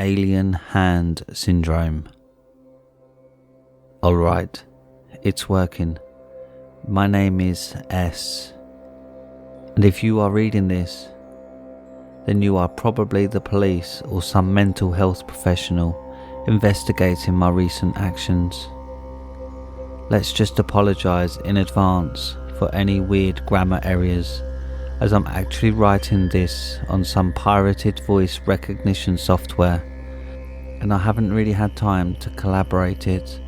alien hand syndrome. Alright, it's working. My name is S. And if you are reading this, then you are probably the police or some mental health professional investigating my recent actions. Let's just apologise in advance for any weird grammar errors, as I'm actually writing this on some pirated voice recognition software, and I haven't really had time to collaborate it.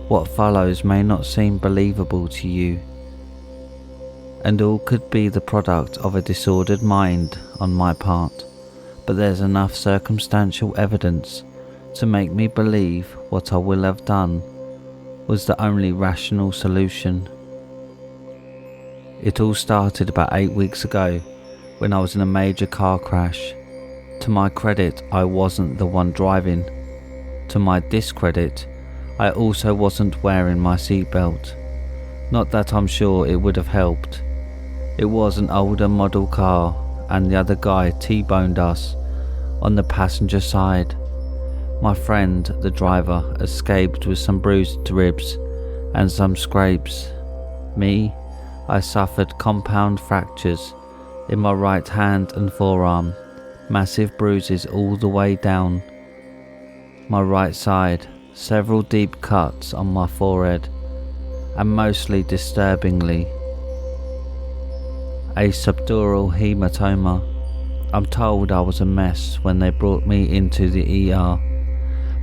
What follows may not seem believable to you, and all could be the product of a disordered mind on my part, but there's enough circumstantial evidence to make me believe what I will have done was the only rational solution. It all started about 8 weeks ago when I was in a major car crash. To my credit, I wasn't the one driving. To my discredit, I also wasn't wearing my seatbelt. Not that I'm sure it would have helped. It was an older model car and the other guy T-boned us on the passenger side. My friend, the driver, escaped with some bruised ribs and some scrapes. Me, I suffered compound fractures in my right hand and forearm, massive bruises all the way down my right side, several deep cuts on my forehead, and mostly disturbingly, a subdural hematoma. I'm told I was a mess when they brought me into the ER,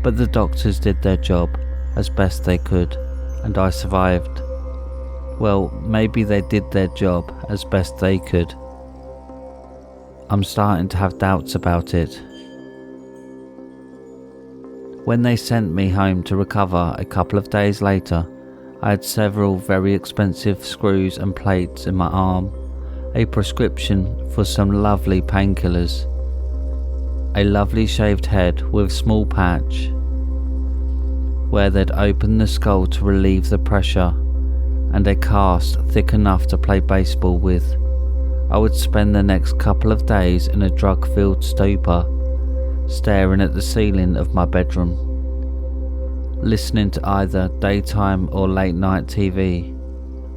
but the doctors did their job as best they could, and I survived. Well, maybe they did their job as best they could. I'm starting to have doubts about it. When they sent me home to recover a couple of days later, I had several very expensive screws and plates in my arm, a prescription for some lovely painkillers, a lovely shaved head with small patch where they'd opened the skull to relieve the pressure, and a cast thick enough to play baseball with. I would spend the next couple of days in a drug-filled stupor, staring at the ceiling of my bedroom, listening to either daytime or late-night TV,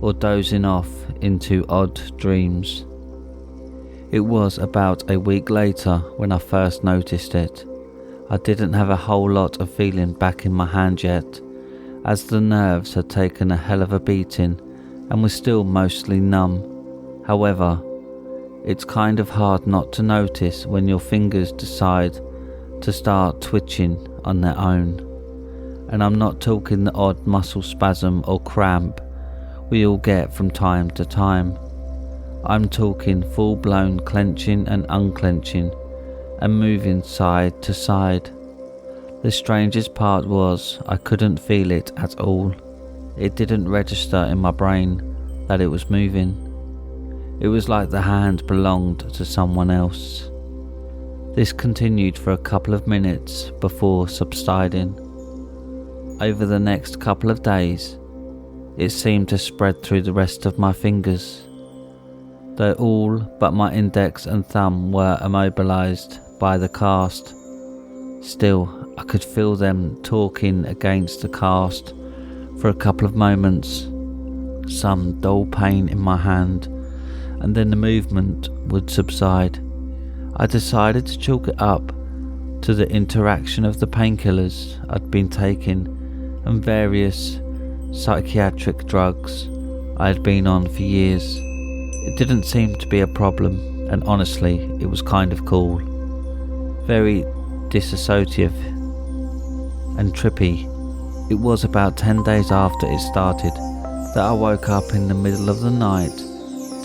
or dozing off into odd dreams. It was about a week later when I first noticed it. I didn't have a whole lot of feeling back in my hand yet, as the nerves had taken a hell of a beating and were still mostly numb. However, it's kind of hard not to notice when your fingers decide to start twitching on their own. And I'm not talking the odd muscle spasm or cramp we all get from time to time. I'm talking full-blown clenching and unclenching and moving side to side. The strangest part was I couldn't feel it at all. It didn't register in my brain that it was moving. It was like the hand belonged to someone else. This continued for a couple of minutes before subsiding. Over the next couple of days, it seemed to spread through the rest of my fingers, though all but my index and thumb were immobilized by the cast. Still, I could feel them talking against the cast for a couple of moments, some dull pain in my hand, and then the movement would subside. I decided to chalk it up to the interaction of the painkillers I'd been taking and various psychiatric drugs I had been on for years. It didn't seem to be a problem, and honestly, it was kind of cool. Very dissociative and trippy. It was about 10 days after it started that I woke up in the middle of the night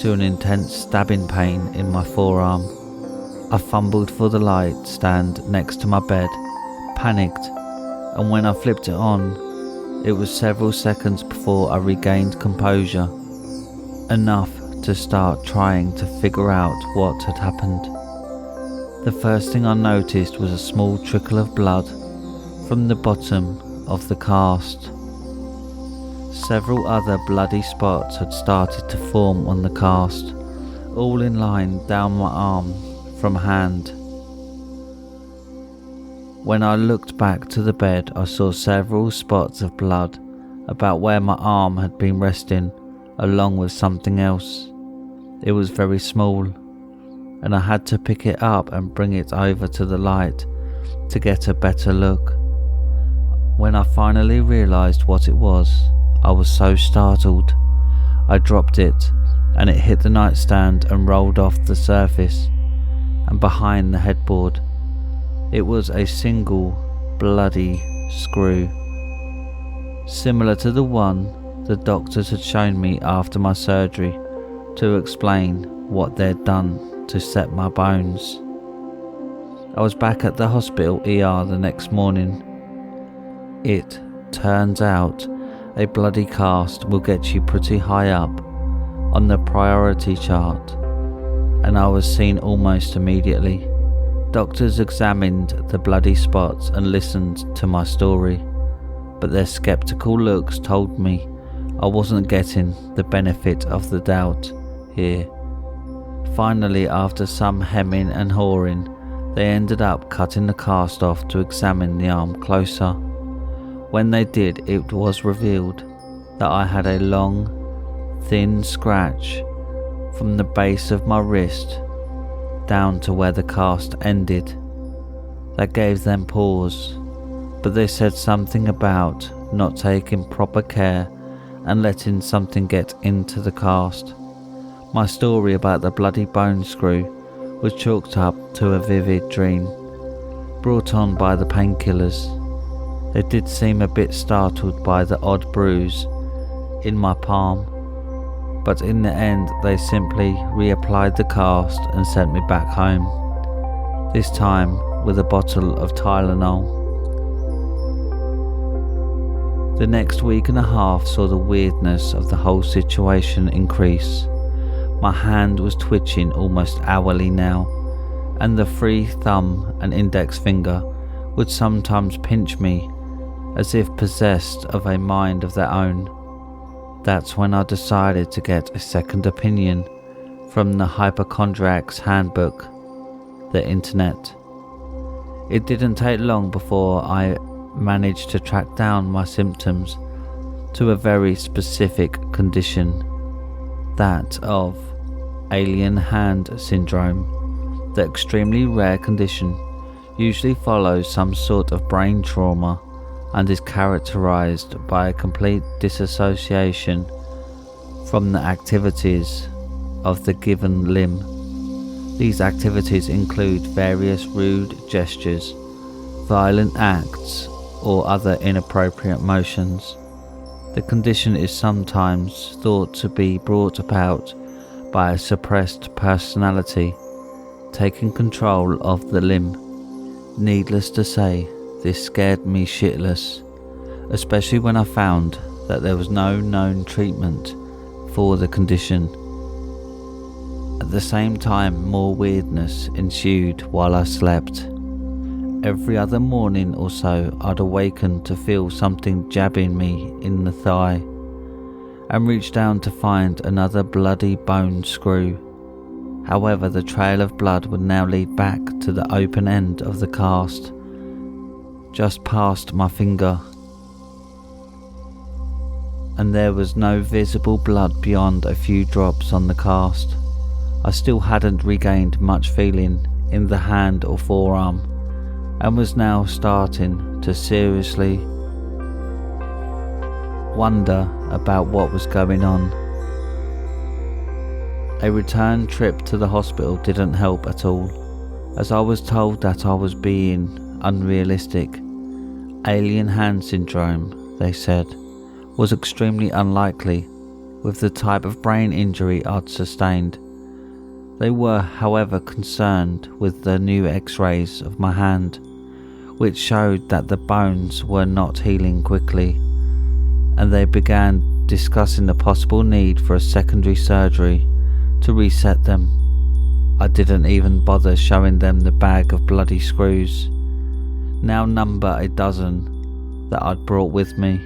to an intense stabbing pain in my forearm. I fumbled for the light stand next to my bed, panicked, and when I flipped it on, it was several seconds before I regained composure, enough to start trying to figure out what had happened. The first thing I noticed was a small trickle of blood from the bottom of the cast. Several other bloody spots had started to form on the cast, all in line down my arm from hand. When I looked back to the bed, I saw several spots of blood about where my arm had been resting, along with something else. It was very small, and I had to pick it up and bring it over to the light to get a better look. When I finally realised what it was, I was so startled. I dropped it, and it hit the nightstand and rolled off the surface and behind the headboard. It was a single bloody screw, similar to the one the doctors had shown me after my surgery to explain what they'd done to set my bones. I was back at the hospital ER the next morning. It turns out a bloody cast will get you pretty high up on the priority chart, and I was seen almost immediately. Doctors examined the bloody spots and listened to my story, but their skeptical looks told me I wasn't getting the benefit of the doubt here. Finally, after some hemming and hawing, they ended up cutting the cast off to examine the arm closer. When they did, it was revealed that I had a long, thin scratch from the base of my wrist down to where the cast ended. That gave them pause, but they said something about not taking proper care and letting something get into the cast. My story about the bloody bone screw was chalked up to a vivid dream, brought on by the painkillers. They did seem a bit startled by the odd bruise in my palm, but in the end they simply reapplied the cast and sent me back home, this time with a bottle of Tylenol. The next week and a half saw the weirdness of the whole situation increase. My hand was twitching almost hourly now, and the free thumb and index finger would sometimes pinch me as if possessed of a mind of their own. That's when I decided to get a second opinion from the Hypochondriac's Handbook, the internet. It didn't take long before I managed to track down my symptoms to a very specific condition, that of alien hand syndrome. The extremely rare condition usually follows some sort of brain trauma and is characterized by a complete disassociation from the activities of the given limb. These activities include various rude gestures, violent acts, or other inappropriate motions. The condition is sometimes thought to be brought about by a suppressed personality taking control of the limb. Needless to say, this scared me shitless, especially when I found that there was no known treatment for the condition. At the same time, more weirdness ensued while I slept. Every other morning or so, I'd awaken to feel something jabbing me in the thigh, and reach down to find another bloody bone screw. However, the trail of blood would now lead back to the open end of the cast, just past my finger, and there was no visible blood beyond a few drops on the cast. I still hadn't regained much feeling in the hand or forearm, and was now starting to seriously wonder about what was going on. A return trip to the hospital didn't help at all, as I was told that I was being unrealistic. Alien hand syndrome, they said, was extremely unlikely with the type of brain injury I'd sustained. They were, however, concerned with the new x-rays of my hand, which showed that the bones were not healing quickly, and they began discussing the possible need for a secondary surgery to reset them. I didn't even bother showing them the bag of bloody screws, now number a dozen, that I'd brought with me.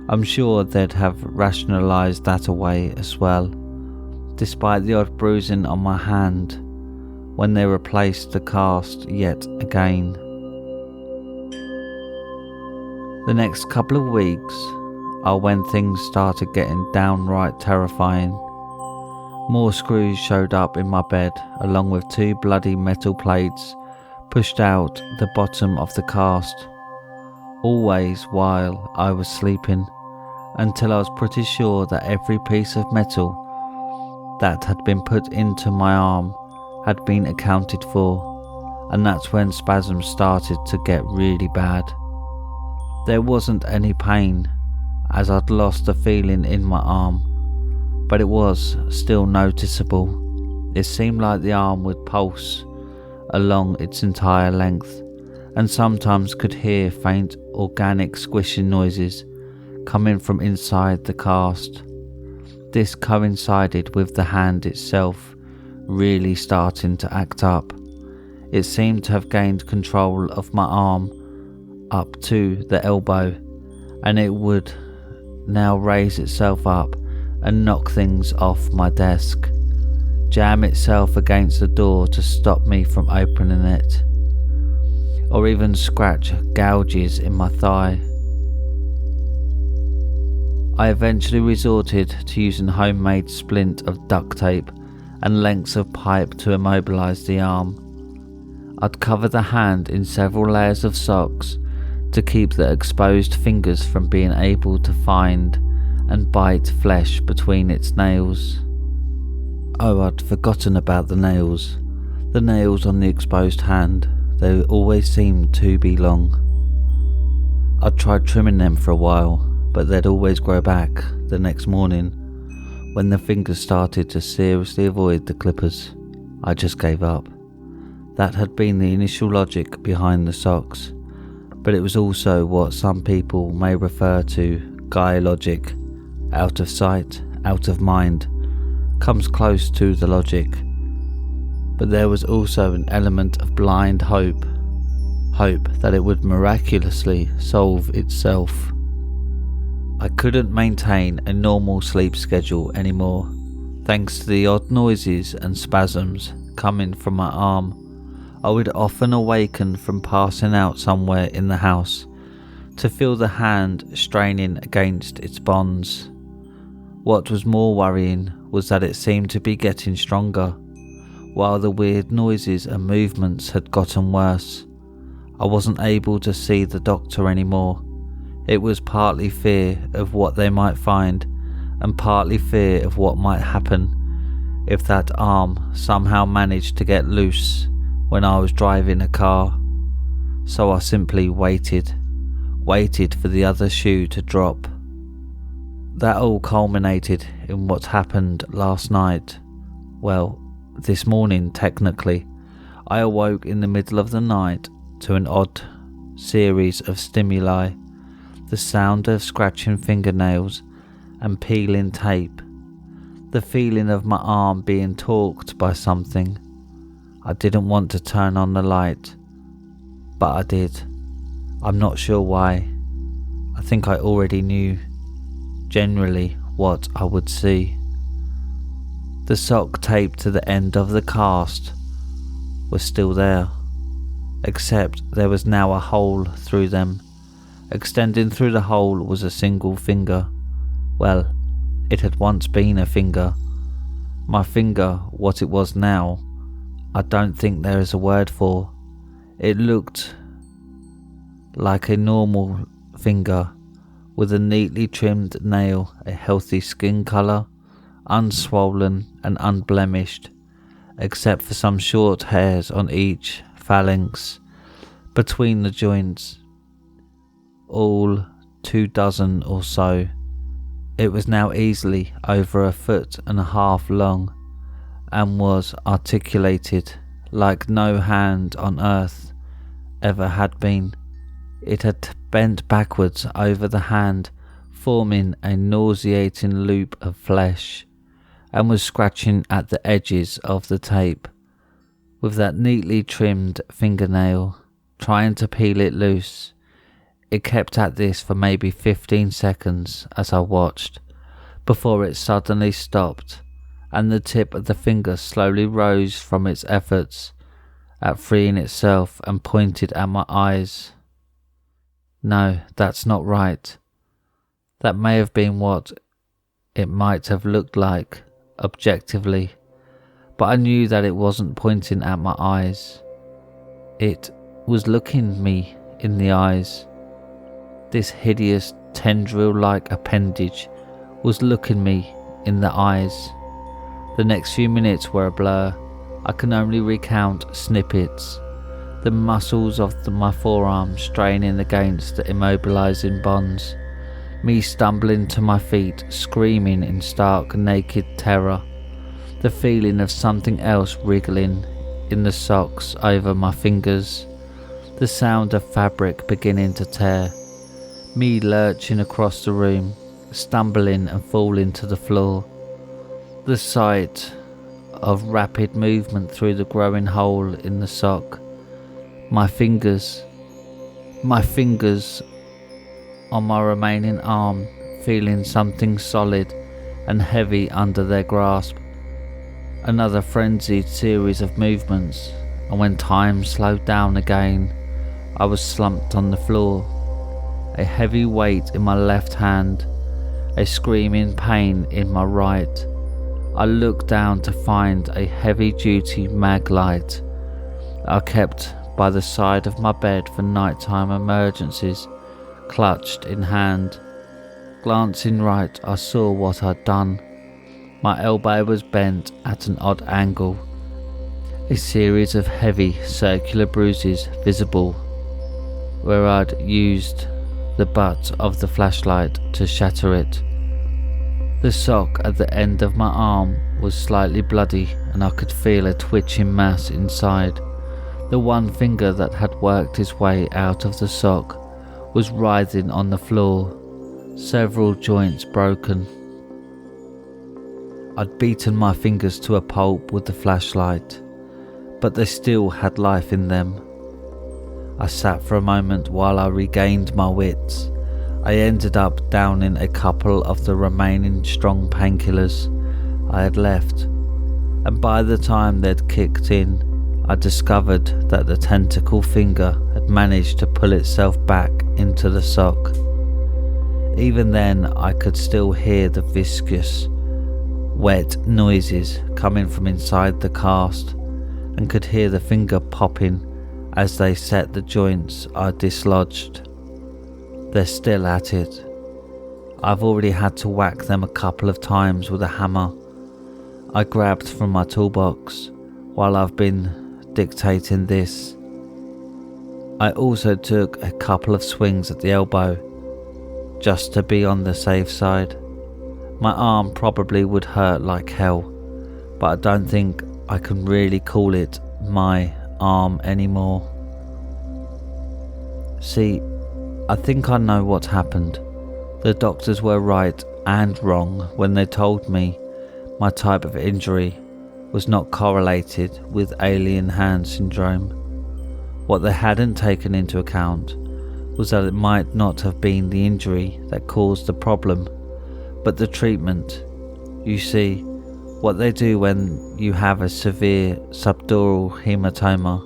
I'm sure they'd have rationalised that away as well, despite the odd bruising on my hand when they replaced the cast yet again. The next couple of weeks are when things started getting downright terrifying. More screws showed up in my bed, along with 2 bloody metal plates pushed out the bottom of the cast, always while I was sleeping, until I was pretty sure that every piece of metal that had been put into my arm had been accounted for, and that's when spasms started to get really bad. There wasn't any pain, as I'd lost the feeling in my arm, but it was still noticeable. It seemed like the arm would pulse along its entire length, and sometimes could hear faint organic squishing noises coming from inside the cast. This coincided with the hand itself really starting to act up. It seemed to have gained control of my arm up to the elbow, and it would now raise itself up and knock things off my desk, jam itself against the door to stop me from opening it, or even scratch gouges in my thigh. I eventually resorted to using homemade splint of duct tape and lengths of pipe to immobilise the arm. I'd cover the hand in several layers of socks to keep the exposed fingers from being able to find and bite flesh between its nails. Oh, I'd forgotten about the nails. The nails on the exposed hand, they always seemed to be long. I'd tried trimming them for a while, but they'd always grow back the next morning. When the fingers started to seriously avoid the clippers, I just gave up. That had been the initial logic behind the socks, but it was also what some people may refer to guy logic. Out of sight, out of mind, comes close to the logic, but there was also an element of blind hope that it would miraculously solve itself. I couldn't maintain a normal sleep schedule anymore, thanks to the odd noises and spasms coming from my arm. I would often awaken from passing out somewhere in the house to feel the hand straining against its bonds. What was more worrying was that it seemed to be getting stronger, while the weird noises and movements had gotten worse. I wasn't able to see the doctor anymore. It was partly fear of what they might find, and partly fear of what might happen if that arm somehow managed to get loose when I was driving a car. So I simply waited for the other shoe to drop. That all culminated in what happened last night. Well, this morning technically. I awoke in the middle of the night to an odd series of stimuli. The sound of scratching fingernails and peeling tape. The feeling of my arm being torqued by something. I didn't want to turn on the light, but I did. I'm not sure why. I think I already knew generally what I would see. The sock taped to the end of the cast was still there, except there was now a hole through them. Extending through the hole was a single finger. Well, it had once been a finger. My finger, what it was now, I don't think there is a word for. It looked like a normal finger, with a neatly trimmed nail, a healthy skin colour, unswollen and unblemished, except for some short hairs on each phalanx between the joints. All 24 or so. It was now easily over 1.5 feet long, and was articulated like no hand on earth ever had been. It had bent backwards over the hand, forming a nauseating loop of flesh, and was scratching at the edges of the tape with that neatly trimmed fingernail, trying to peel it loose. It kept at this for maybe 15 seconds as I watched, before it suddenly stopped, and the tip of the finger slowly rose from its efforts at freeing itself and pointed at my eyes. No, that's not right. That may have been what it might have looked like, objectively, but I knew that it wasn't pointing at my eyes. It was looking me in the eyes. This hideous tendril-like appendage was looking me in the eyes. The next few minutes were a blur. I can only recount snippets. The muscles of my forearm straining against the immobilizing bonds. Me stumbling to my feet, screaming in stark naked terror. The feeling of something else wriggling in the socks over my fingers. The sound of fabric beginning to tear. Me lurching across the room, stumbling and falling to the floor. The sight of rapid movement through the growing hole in the sock. My fingers on my remaining arm, feeling something solid and heavy under their grasp. Another frenzied series of movements, and when time slowed down again, I was slumped on the floor. A heavy weight in my left hand, a screaming pain in my right. I looked down to find a heavy-duty mag light I kept by the side of my bed for nighttime emergencies, clutched in hand. Glancing right, I saw what I'd done. My elbow was bent at an odd angle, a series of heavy circular bruises visible where I'd used the butt of the flashlight to shatter it. The sock at the end of my arm was slightly bloody, and I could feel a twitching mass inside. The one finger that had worked its way out of the sock was writhing on the floor, several joints broken. I'd beaten my fingers to a pulp with the flashlight, but they still had life in them. I sat for a moment while I regained my wits. I ended up downing a couple of the remaining strong painkillers I had left, and by the time they'd kicked in, I discovered that the tentacle finger had managed to pull itself back into the sock. Even then, I could still hear the viscous, wet noises coming from inside the cast, and could hear the finger popping as they set the joints I dislodged. They're still at it. I've already had to whack them a couple of times with a hammer I grabbed from my toolbox while I've been dictating this. I also took a couple of swings at the elbow, just to be on the safe side. My arm probably would hurt like hell, but I don't think I can really call it my arm anymore. See, I think I know what happened. The doctors were right and wrong when they told me my type of injury was not correlated with alien hand syndrome. What they hadn't taken into account was that it might not have been the injury that caused the problem, but the treatment. You see, what they do when you have a severe subdural hematoma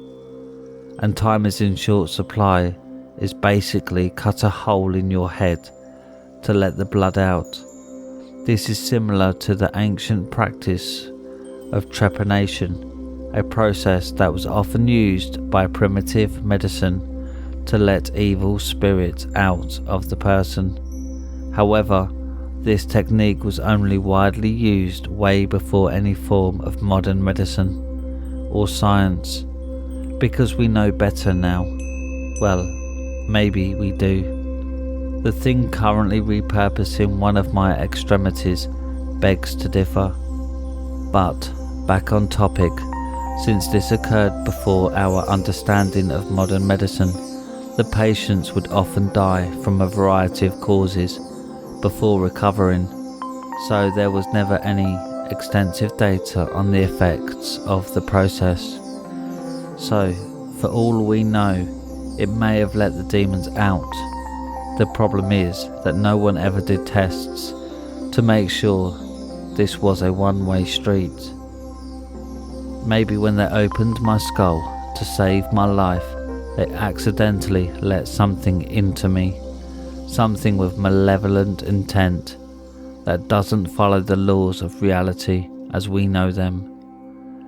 and time is in short supply is basically cut a hole in your head to let the blood out. This is similar to the ancient practice of trepanation, a process that was often used by primitive medicine to let evil spirits out of the person. However, this technique was only widely used way before any form of modern medicine or science. Because we know better now. Well, maybe we do. The thing currently repurposing one of my extremities begs to differ. But, back on topic, since this occurred before our understanding of modern medicine, the patients would often die from a variety of causes before recovering, so there was never any extensive data on the effects of the process. So, for all we know, it may have let the demons out. The problem is that no one ever did tests to make sure this was a one-way street. Maybe when they opened my skull to save my life, They accidentally let something into me, something with malevolent intent that doesn't follow the laws of reality as we know them.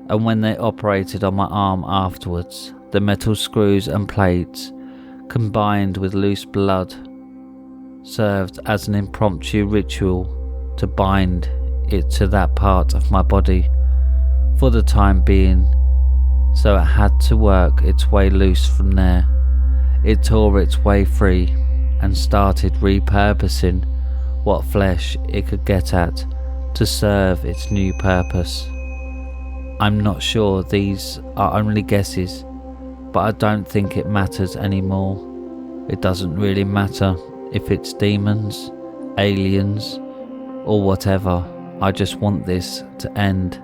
And when they operated on my arm afterwards, the metal screws and plates, combined with loose blood, served as an impromptu ritual to bind it to that part of my body for the time being, so it had to work its way loose from there. It tore its way free and started repurposing what flesh it could get at to serve its new purpose. I'm not sure, these are only guesses, but I don't think it matters anymore. It doesn't really matter if it's demons, aliens, or whatever. I just want this to end.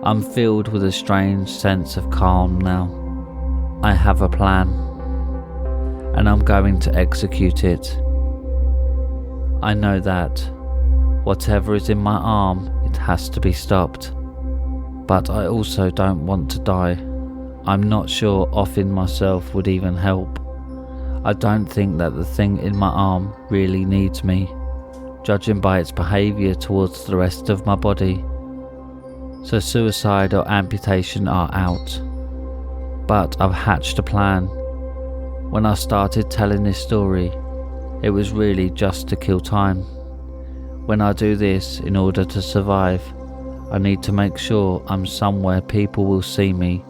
I'm filled with a strange sense of calm now. I have a plan, and I'm going to execute it. I know that whatever is in my arm, it has to be stopped. But I also don't want to die. I'm not sure offing myself would even help. I don't think that the thing in my arm really needs me, judging by its behaviour towards the rest of my body. So suicide or amputation are out. But I've hatched a plan. When I started telling this story, it was really just to kill time. When I do this in order to survive, I need to make sure I'm somewhere people will see me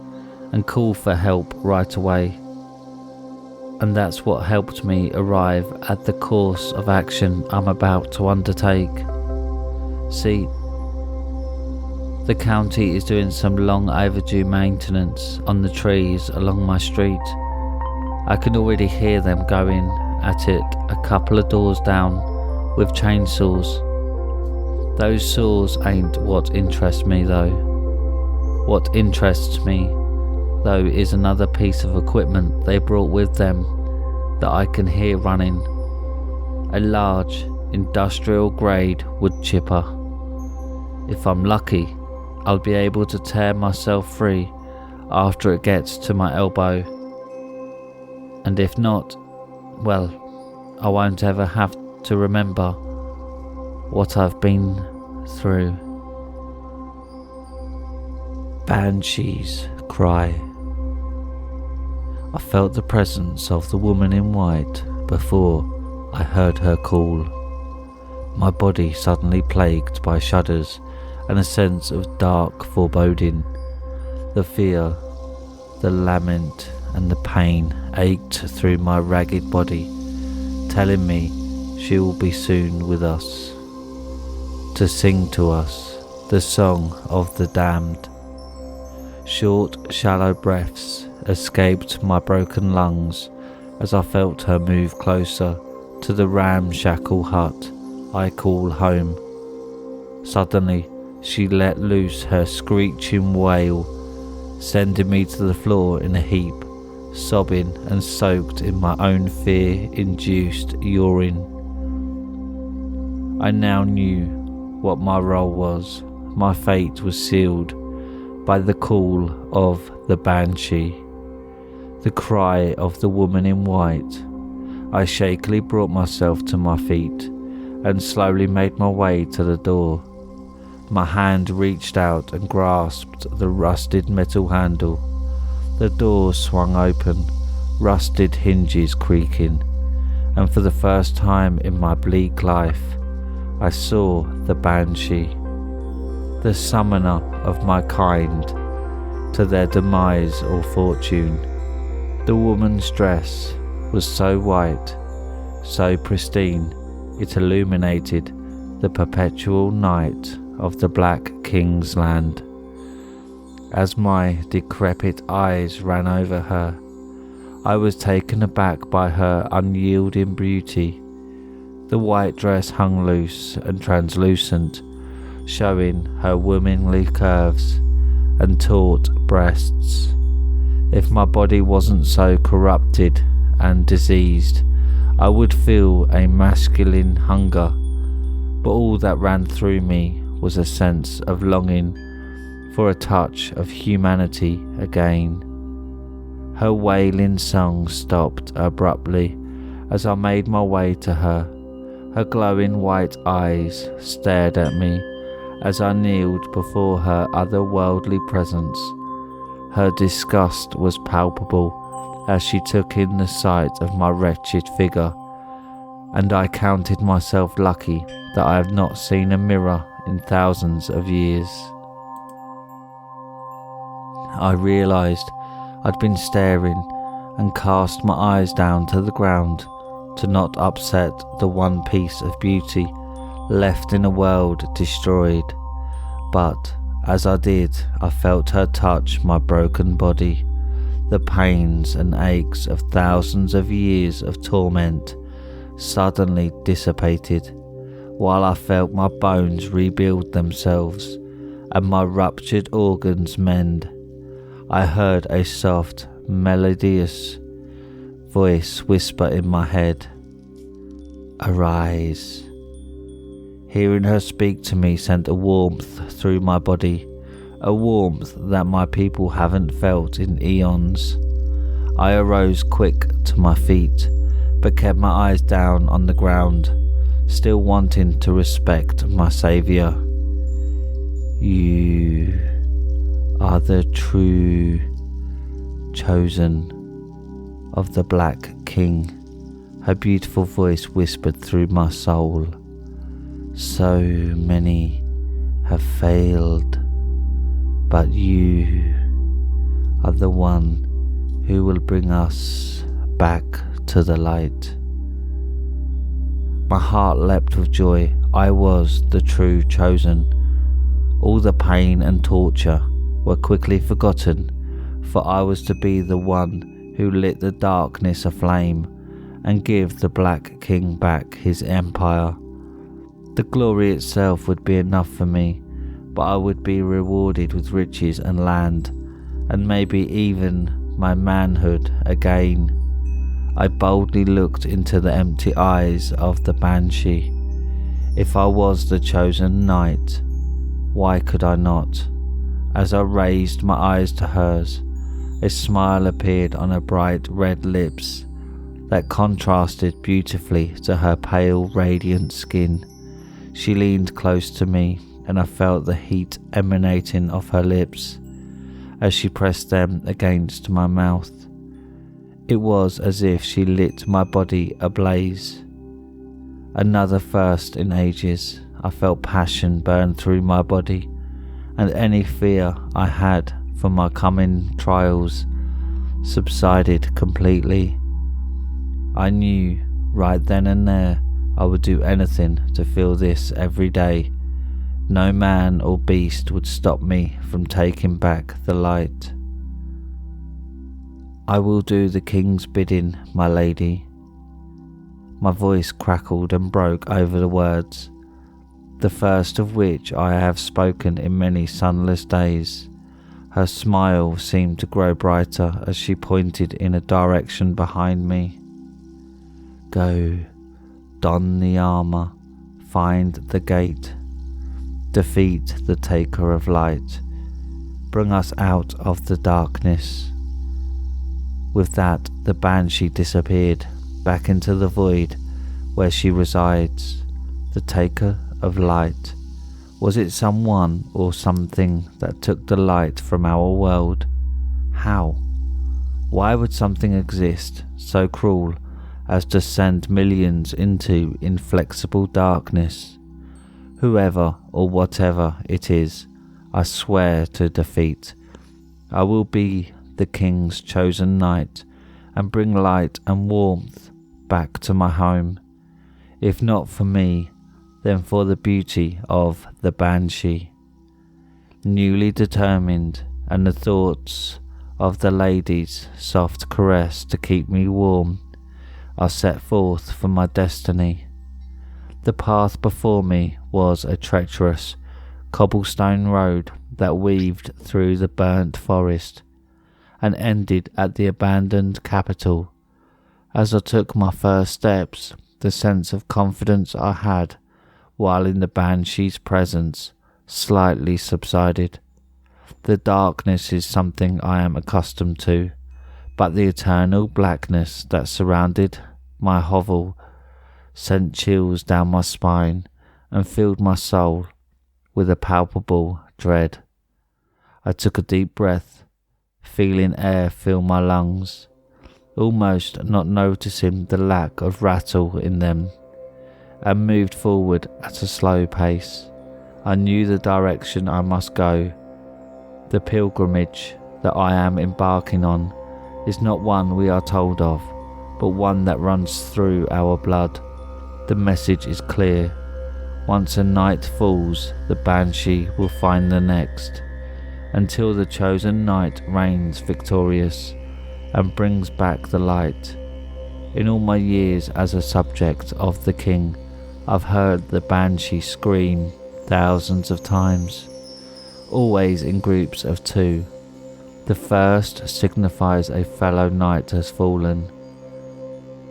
and call for help right away. And that's what helped me arrive at the course of action I'm about to undertake. See, the county is doing some long overdue maintenance on the trees along my street. I can already hear them going at it a couple of doors down with chainsaws. Those saws ain't what interests me though. What interests me though is another piece of equipment they brought with them that I can hear running. A large industrial grade wood chipper. If I'm lucky, I'll be able to tear myself free after it gets to my elbow. And if not, well, I won't ever have to remember what I've been through. Banshees cry. I felt the presence of the woman in white before I heard her call. My body suddenly plagued by shudders and a sense of dark foreboding. The fear, the lament and the pain ached through my ragged body, telling me she will be soon with us, to sing to us the song of the damned. Short, shallow breaths escaped my broken lungs as I felt her move closer to the ramshackle hut I call home. Suddenly, she let loose her screeching wail, sending me to the floor in a heap, sobbing and soaked in my own fear-induced urine. I now knew what my role was. My fate was sealed by the call of the banshee, the cry of the woman in white. I shakily brought myself to my feet and slowly made my way to the door. My hand reached out and grasped the rusted metal handle. The door swung open, rusted hinges creaking, and for the first time in my bleak life, I saw the banshee, the summoner of my kind to their demise or fortune. The woman's dress was so white, so pristine, it illuminated the perpetual night of the Black King's land. As my decrepit eyes ran over her, I was taken aback by her unyielding beauty. The white dress hung loose and translucent, showing her womanly curves and taut breasts. If my body wasn't so corrupted and diseased, I would feel a masculine hunger, but all that ran through me was a sense of longing for a touch of humanity again. Her wailing song stopped abruptly as I made my way to her. Her glowing white eyes stared at me as I kneeled before her otherworldly presence. Her disgust was palpable as she took in the sight of my wretched figure, and I counted myself lucky that I have not seen a mirror in thousands of years. I realised I'd been staring and cast my eyes down to the ground to not upset the one piece of beauty left in a world destroyed. But as I did, I felt her touch my broken body. The pains and aches of thousands of years of torment suddenly dissipated, while I felt my bones rebuild themselves and my ruptured organs mend. I heard a soft, melodious voice whisper in my head, "Arise." Hearing her speak to me sent a warmth through my body, a warmth that my people haven't felt in eons. I arose quick to my feet, but kept my eyes down on the ground, still wanting to respect my saviour. "You are the true chosen of the Black King," her beautiful voice whispered through my soul. "So many have failed, but you are the one who will bring us back to the light." My heart leapt with joy. I was the true chosen. All the pain and torture were quickly forgotten, for I was to be the one who lit the darkness aflame and give the Black King back his empire. The glory itself would be enough for me, but I would be rewarded with riches and land, and maybe even my manhood again. I boldly looked into the empty eyes of the banshee. If I was the chosen knight, why could I not? As I raised my eyes to hers, a smile appeared on her bright red lips that contrasted beautifully to her pale, radiant skin. She leaned close to me, and I felt the heat emanating off her lips as she pressed them against my mouth. It was as if she lit my body ablaze. Another first in ages. I felt passion burn through my body, and any fear I had for my coming trials subsided completely. I knew right then and there I would do anything to feel this every day. No man or beast would stop me from taking back the light. "I will do the king's bidding, my lady." My voice crackled and broke over the words, the first of which I have spoken in many sunless days. Her smile seemed to grow brighter as she pointed in a direction behind me. "Go, don the armour, find the gate, defeat the taker of light, bring us out of the darkness." With that, the banshee disappeared back into the void where she resides. The taker of light. Was it someone or something that took the light from our world? How? Why would something exist so cruel as to send millions into inflexible darkness? Whoever or whatever it is, I swear to defeat. I will be the king's chosen knight and bring light and warmth back to my home. If not for me, then for the beauty of the banshee. Newly determined, and the thoughts of the lady's soft caress to keep me warm, I set forth for my destiny. The path before me was a treacherous cobblestone road that weaved through the burnt forest and ended at the abandoned capital. As I took my first steps, the sense of confidence I had while in the banshee's presence slightly subsided. The darkness is something I am accustomed to, but the eternal blackness that surrounded my hovel sent chills down my spine and filled my soul with a palpable dread. I took a deep breath, feeling air fill my lungs, almost not noticing the lack of rattle in them, and moved forward at a slow pace. I knew the direction I must go. The pilgrimage that I am embarking on is not one we are told of, but one that runs through our blood. The message is clear. Once a night falls, the banshee will find the next, until the chosen night reigns victorious and brings back the light. In all my years as a subject of the king, I've heard the banshee scream thousands of times, always in groups of two. The first signifies a fellow knight has fallen.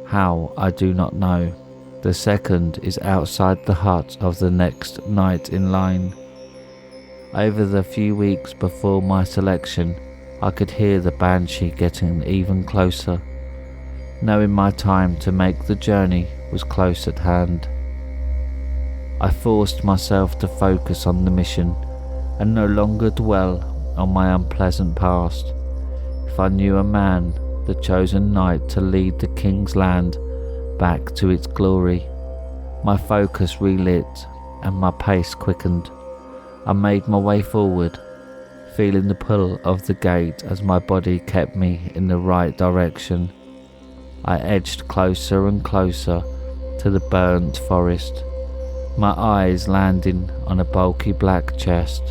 How, I do not know. The second is outside the hut of the next knight in line. Over the few weeks before my selection, I could hear the banshee getting even closer, knowing my time to make the journey was close at hand. I forced myself to focus on the mission and no longer dwell on my unpleasant past. If I knew a man, the chosen knight to lead the king's land back to its glory, my focus relit and my pace quickened. I made my way forward, feeling the pull of the gate as my body kept me in the right direction. I edged closer and closer to the burnt forest, my eyes landing on a bulky black chest.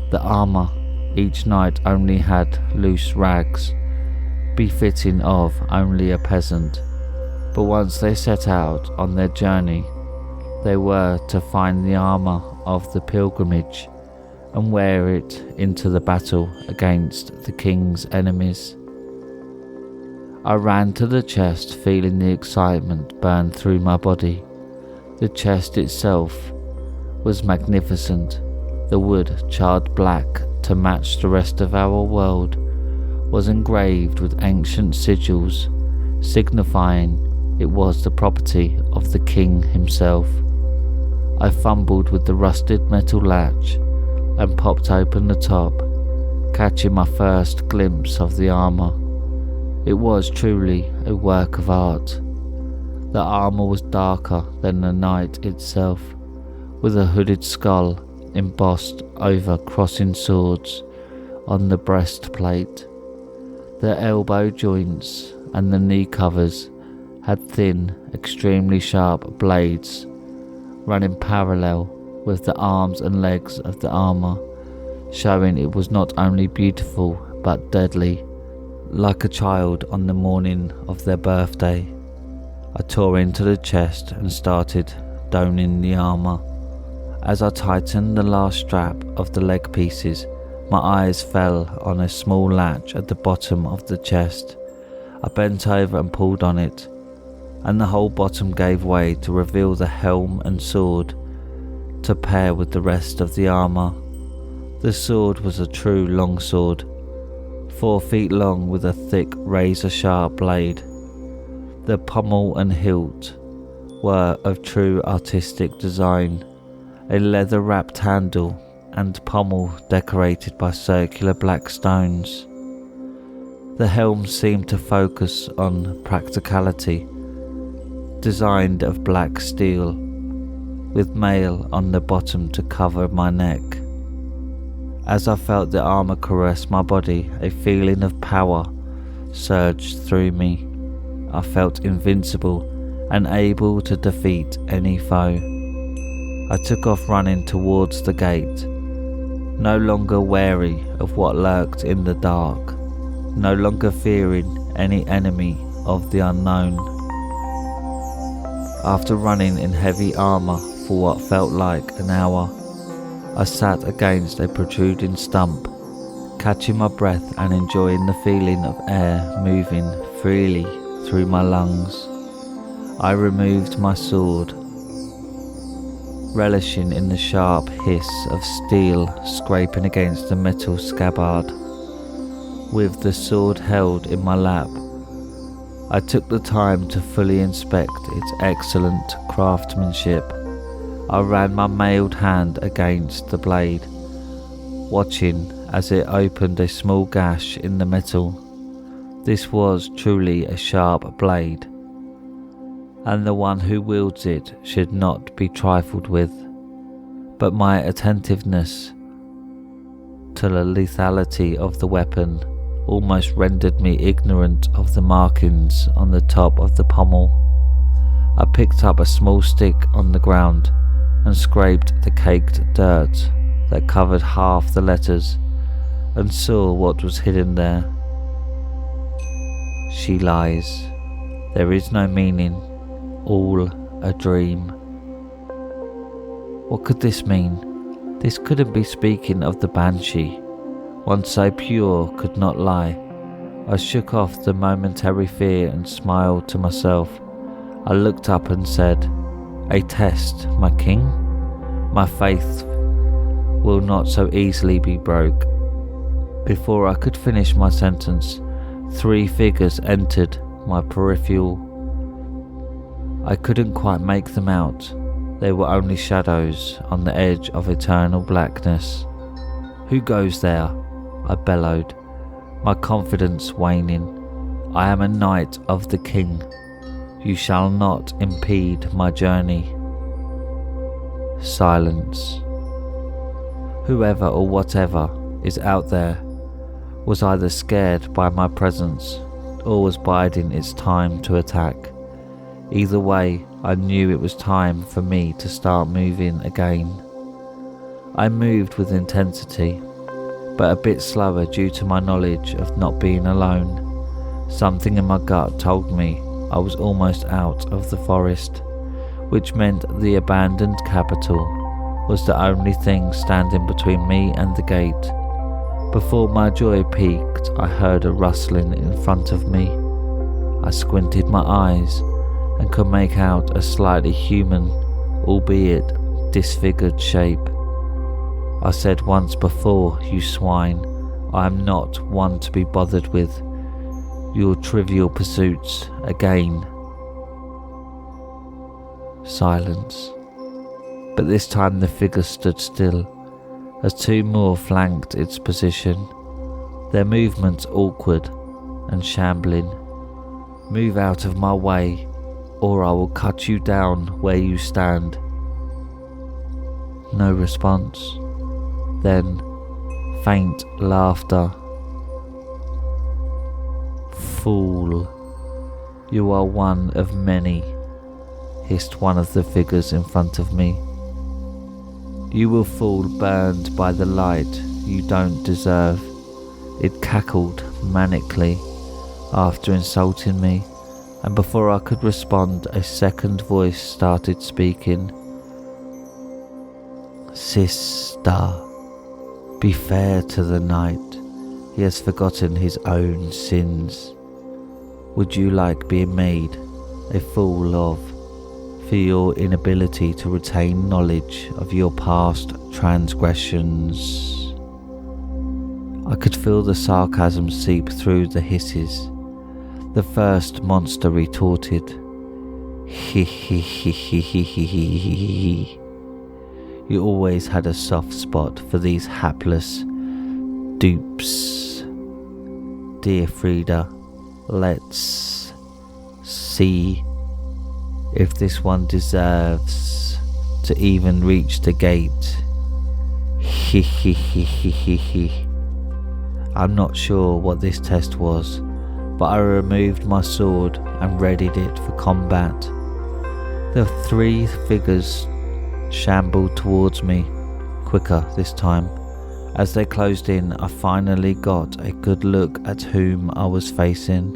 The armour each knight only had loose rags, befitting of only a peasant, but once they set out on their journey, they were to find the armour of the pilgrimage and wear it into the battle against the king's enemies. I ran to the chest, feeling the excitement burn through my body. The chest itself was magnificent. The wood, charred black to match the rest of our world, was engraved with ancient sigils, signifying it was the property of the king himself. I fumbled with the rusted metal latch and popped open the top, catching my first glimpse of the armour. It was truly a work of art. The armour was darker than the knight itself, with a hooded skull embossed over crossing swords on the breastplate. The elbow joints and the knee covers had thin, extremely sharp blades running parallel with the arms and legs of the armour, showing it was not only beautiful but deadly. Like a child on the morning of their birthday, I tore into the chest and started donning the armour. As I tightened the last strap of the leg pieces, my eyes fell on a small latch at the bottom of the chest. I bent over and pulled on it, and the whole bottom gave way to reveal the helm and sword to pair with the rest of the armour. The sword was a true longsword, 4 feet long with a thick razor-sharp blade. The pommel and hilt were of true artistic design, a leather-wrapped handle and pommel decorated by circular black stones. The helm seemed to focus on practicality, designed of black steel, with mail on the bottom to cover my neck. As I felt the armour caress my body, a feeling of power surged through me. I felt invincible and able to defeat any foe. I took off running towards the gate, no longer wary of what lurked in the dark, no longer fearing any enemy of the unknown. After running in heavy armour for what felt like an hour, I sat against a protruding stump, catching my breath and enjoying the feeling of air moving freely through my lungs. I removed my sword, relishing in the sharp hiss of steel scraping against the metal scabbard. with the sword held in my lap. I took the time to fully inspect its excellent craftsmanship. I ran my mailed hand against the blade, watching as it opened a small gash in the metal. This was truly a sharp blade, and the one who wields it should not be trifled with. But my attentiveness to the lethality of the weapon almost rendered me ignorant of the markings on the top of the pommel. I picked up a small stick on the ground and scraped the caked dirt that covered half the letters, and saw what was hidden there. She lies. There is no meaning. All a dream. What could this mean? This couldn't be speaking of the banshee. One so pure could not lie. I shook off the momentary fear and smiled to myself. I looked up and said, "A test, my king? My faith will not so easily be broke." Before I could finish my sentence, 3 figures entered my peripheral. I couldn't quite make them out. They were only shadows on the edge of eternal blackness. "Who goes there?" I bellowed, my confidence waning. "I am a knight of the king. You shall not impede my journey." Silence. Whoever or whatever is out there was either scared by my presence or was biding its time to attack. Either way, I knew it was time for me to start moving again. I moved with intensity, but a bit slower due to my knowledge of not being alone. Something in my gut told me I was almost out of the forest, which meant the abandoned capital was the only thing standing between me and the gate. Before my joy peaked, I heard a rustling in front of me. I squinted my eyes and could make out a slightly human, albeit disfigured shape. I said once before, "You swine, I am not one to be bothered with your trivial pursuits again." Silence. But this time the figure stood still, as 2 more flanked its position, their movements awkward and shambling. "Move out of my way, or I will cut you down where you stand." No response. Then faint laughter. "Fool, you are one of many," hissed one of the figures in front of me. "You will fall burned by the light you don't deserve." It cackled manically after insulting me, and before I could respond, a second voice started speaking. "Sister, be fair to the knight. He has forgotten his own sins. Would you like being made a fool of for your inability to retain knowledge of your past transgressions?" I could feel the sarcasm seep through the hisses. The first monster retorted, "He he he he he he he he. You always had a soft spot for these hapless dupes. Dear Frida, let's see if this one deserves to even reach the gate. He he he he he he." I'm not sure what this test was, but I removed my sword and readied it for combat. The 3 figures shambled towards me, quicker this time. As they closed in, I finally got a good look at whom I was facing,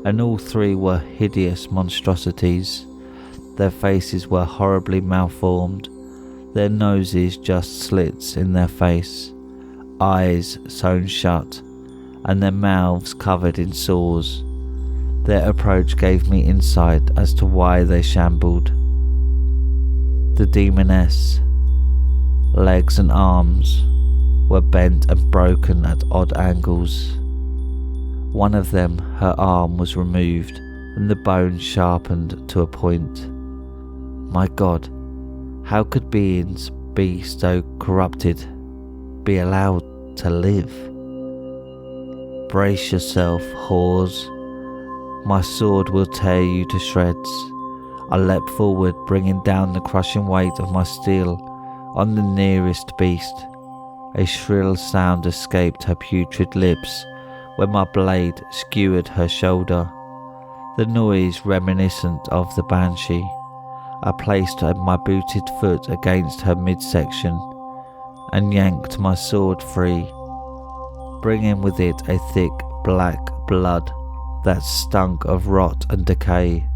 and all 3 were hideous monstrosities. Their faces were horribly malformed, their noses just slits in their face, eyes sewn shut, and their mouths covered in sores. Their approach gave me insight as to why they shambled. The demoness, legs and arms, were bent and broken at odd angles. One of them, her arm was removed and the bone sharpened to a point. My God, how could beings be so corrupted, be allowed to live? Brace yourself, whores. My sword will tear you to shreds. I leapt forward, bringing down the crushing weight of my steel on the nearest beast. A shrill sound escaped her putrid lips when my blade skewered her shoulder, the noise reminiscent of the banshee. I placed my booted foot against her midsection and yanked my sword free, bringing with it a thick black blood that stunk of rot and decay.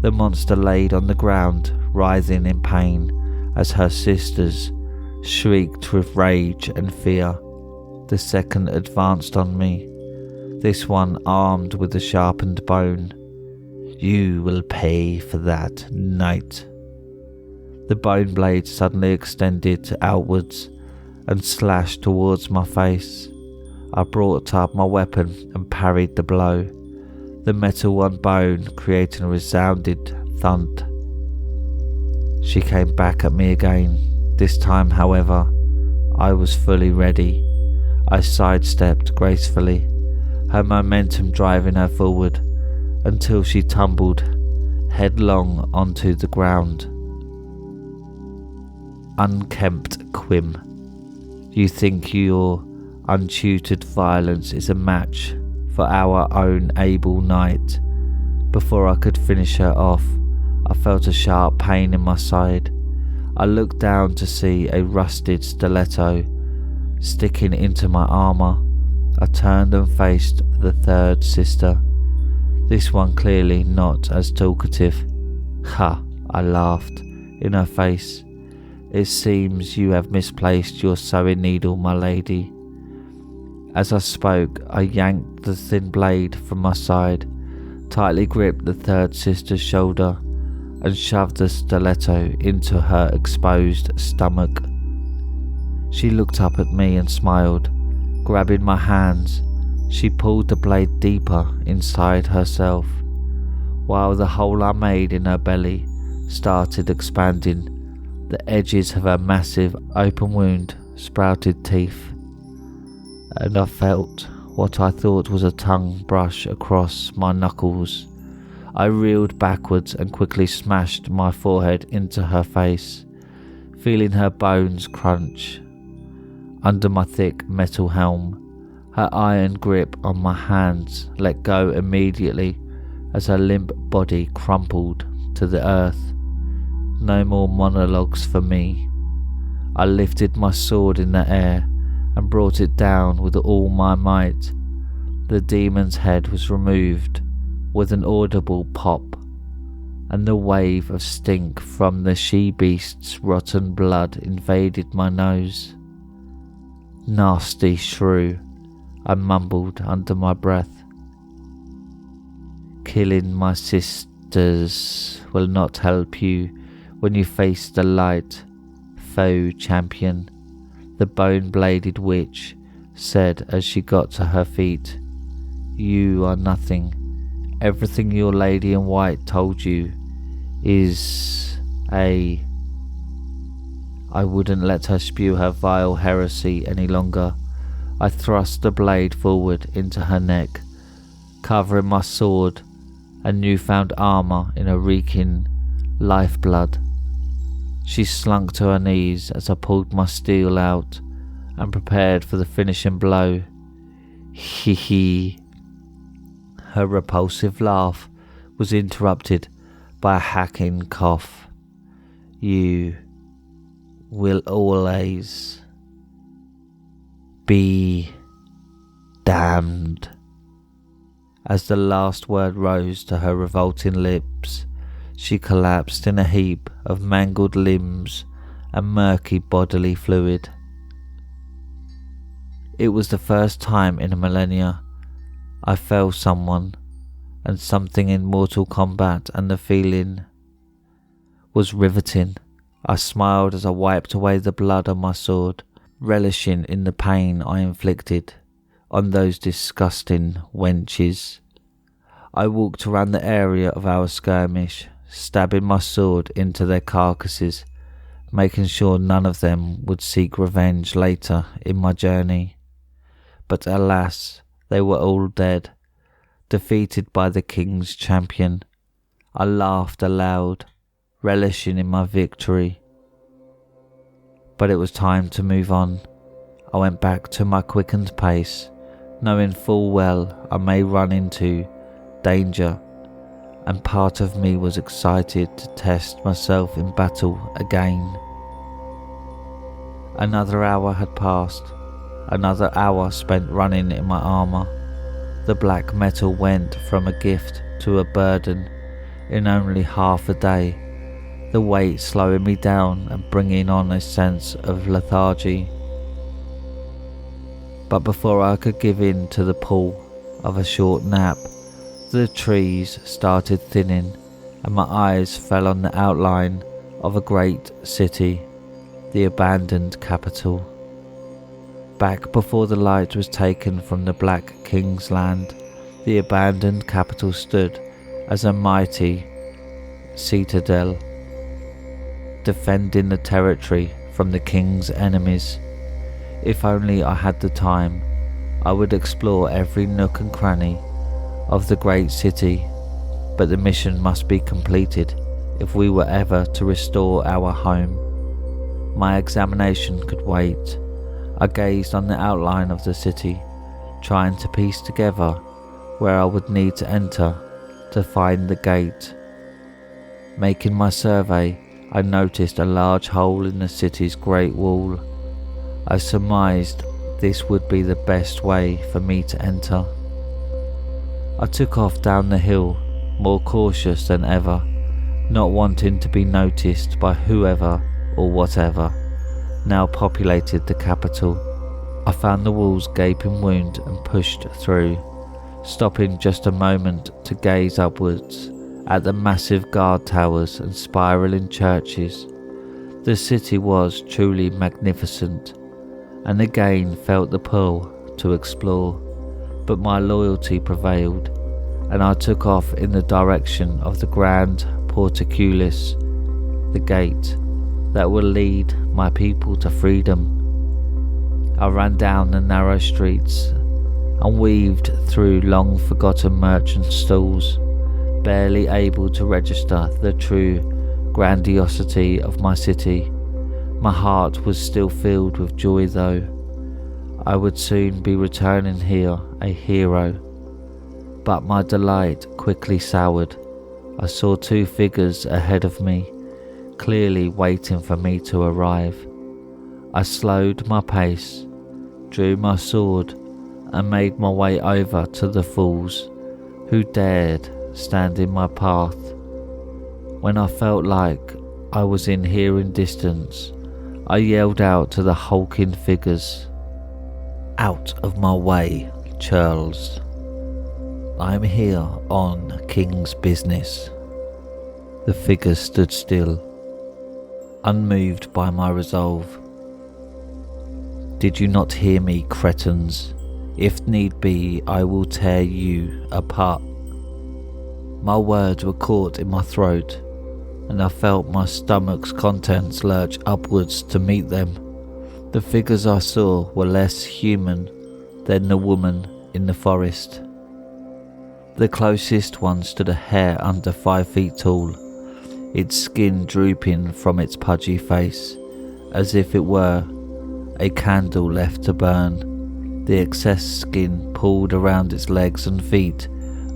The monster laid on the ground, writhing in pain as her sisters shrieked with rage and fear. The second advanced on me, this one armed with a sharpened bone. You will pay for that, knight. The bone blade suddenly extended outwards and slashed towards my face. I brought up my weapon and parried the blow, the metal on bone creating a resounding thud. She came back at me again. This time, however, I was fully ready. I sidestepped gracefully, her momentum driving her forward until she tumbled headlong onto the ground. Unkempt Quim, you think your untutored violence is a match for our own able knight? Before I could finish her off, I felt a sharp pain in my side. I looked down to see a rusted stiletto sticking into my armour. I turned and faced the third sister, this one clearly not as talkative. Ha, I laughed in her face. It seems you have misplaced your sewing needle, my lady. As I spoke, I yanked the thin blade from my side, tightly gripped the third sister's shoulder, and shoved the stiletto into her exposed stomach. She looked up at me and smiled. Grabbing my hands, she pulled the blade deeper inside herself, while the hole I made in her belly started expanding. The edges of her massive open wound sprouted teeth, and I felt what I thought was a tongue brush across my knuckles. I reeled backwards and quickly smashed my forehead into her face, feeling her bones crunch under my thick metal helm. Her iron grip on my hands let go immediately as her limp body crumpled to the earth. No more monologues for me. I lifted my sword in the air and brought it down with all my might. The demon's head was removed with an audible pop, and the wave of stink from the she-beast's rotten blood invaded my nose. Nasty shrew, I mumbled under my breath. Killing my sisters will not help you when you face the light, foe champion, the bone-bladed witch said as she got to her feet. You are nothing. Everything your lady in white told you is I wouldn't let her spew her vile heresy any longer. I thrust the blade forward into her neck, covering my sword and newfound armour in a reeking lifeblood. She slunk to her knees as I pulled my steel out and prepared for the finishing blow. Hee hee. Her repulsive laugh was interrupted by a hacking cough. You will always be damned. As the last word rose to her revolting lips, she collapsed in a heap of mangled limbs and murky bodily fluid. It was the first time in a millennia I fell someone and something in mortal combat, and the feeling was riveting. I smiled as I wiped away the blood on my sword, relishing in the pain I inflicted. on those disgusting wenches. I walked around the area of our skirmish, stabbing my sword into their carcasses, making sure none of them would seek revenge later in my journey. But alas, they were all dead, defeated by the king's champion. I laughed aloud, relishing in my victory. But it was time to move on. I went back to my quickened pace, knowing full well I may run into danger, and part of me was excited to test myself in battle again. Another hour had passed, another hour spent running in my armour. The black metal went from a gift to a burden in only half a day, the weight slowing me down and bringing on a sense of lethargy. But before I could give in to the pull of a short nap, the trees started thinning and my eyes fell on the outline of a great city, the abandoned capital. Back before the light was taken from the Black King's land, the abandoned capital stood as a mighty citadel, defending the territory from the king's enemies. If only I had the time, I would explore every nook and cranny of the great city, but the mission must be completed if we were ever to restore our home. My examination could wait. I gazed on the outline of the city, trying to piece together where I would need to enter to find the gate. Making my survey, I noticed a large hole in the city's great wall. I surmised this would be the best way for me to enter. I took off down the hill, more cautious than ever, not wanting to be noticed by whoever or whatever now populated the capital. I found the wall's gaping wound and pushed through, stopping just a moment to gaze upwards at the massive guard towers and spiralling churches. The city was truly magnificent, and again felt the pull to explore, but my loyalty prevailed, and I took off in the direction of the Grand Porticulus, the gate that will lead my people to freedom. I ran down the narrow streets and weaved through long forgotten merchant stalls, barely able to register the true grandiosity of my city. My heart was still filled with joy though. I would soon be returning here a hero. But my delight quickly soured. I saw two figures ahead of me, clearly waiting for me to arrive. I slowed my pace, drew my sword, and made my way over to the fools who dared stand in my path. When I felt like I was in hearing distance, I yelled out to the hulking figures, "Out of my way, churls. I'm here on King's business." The figures stood still, unmoved by my resolve. "Did you not hear me, cretins? If need be, I will tear you apart." My words were caught in my throat, and I felt my stomach's contents lurch upwards to meet them. The figures I saw were less human than the woman in the forest. The closest one stood a hair under 5 feet tall, its skin drooping from its pudgy face, as if it were a candle left to burn, the excess skin pulled around its legs and feet,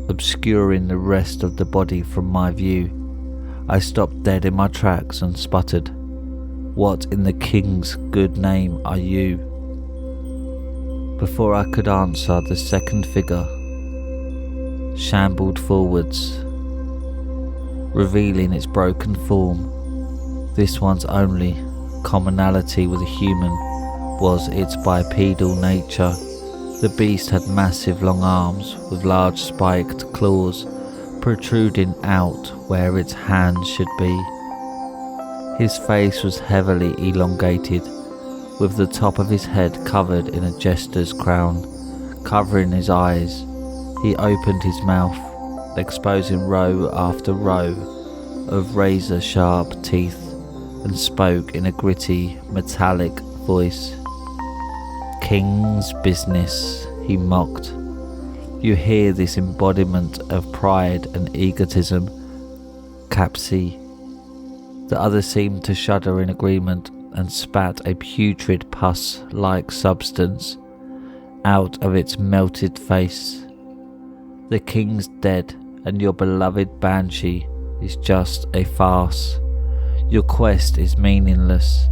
obscuring the rest of the body from my view. I stopped dead in my tracks and sputtered, "What in the king's good name are you?" Before I could answer, the second figure shambled forwards, revealing its broken form. This one's only commonality with a human was its bipedal nature. The beast had massive long arms with large spiked claws protruding out where its hands should be. His face was heavily elongated, with the top of his head covered in a jester's crown, covering his eyes. He opened his mouth, exposing row after row of razor-sharp teeth, and spoke in a gritty, metallic voice. "King's business," he mocked. "You hear this embodiment of pride and egotism, Capsi?" The other seemed to shudder in agreement and spat a putrid pus-like substance out of its melted face. "The king's dead, and your beloved banshee is just a farce. Your quest is meaningless,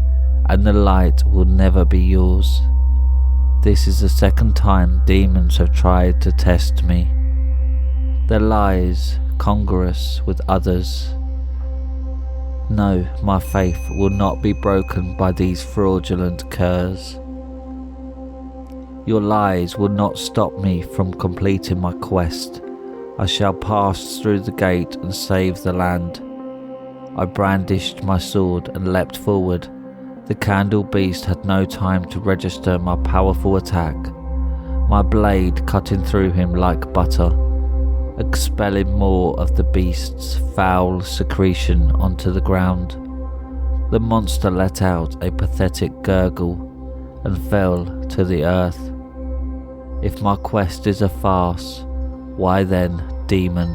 and the light will never be yours. This is the second time demons have tried to test me. Their lies congruous with others. No, my faith will not be broken by these fraudulent curs. Your lies will not stop me from completing my quest. I shall pass through the gate and save the land." I brandished my sword and leapt forward. The candle beast had no time to register my powerful attack, my blade cutting through him like butter, expelling more of the beast's foul secretion onto the ground. The monster let out a pathetic gurgle and fell to the earth. If my quest is a farce, why then, demon,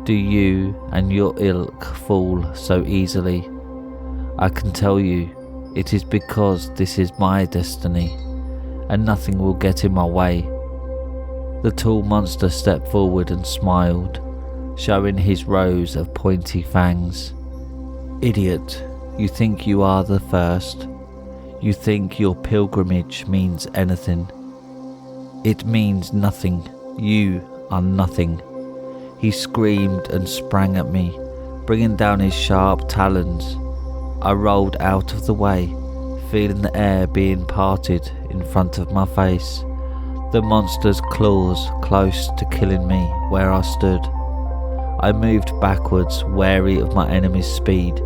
do you and your ilk fall so easily? I can tell you, it is because this is my destiny, and nothing will get in my way. The tall monster stepped forward and smiled, showing his rows of pointy fangs. "Idiot, you think you are the first? You think your pilgrimage means anything? It means nothing. You are nothing." He screamed and sprang at me, bringing down his sharp talons. I rolled out of the way, feeling the air being parted in front of my face. The monster's claws close to killing me where I stood. I moved backwards, wary of my enemy's speed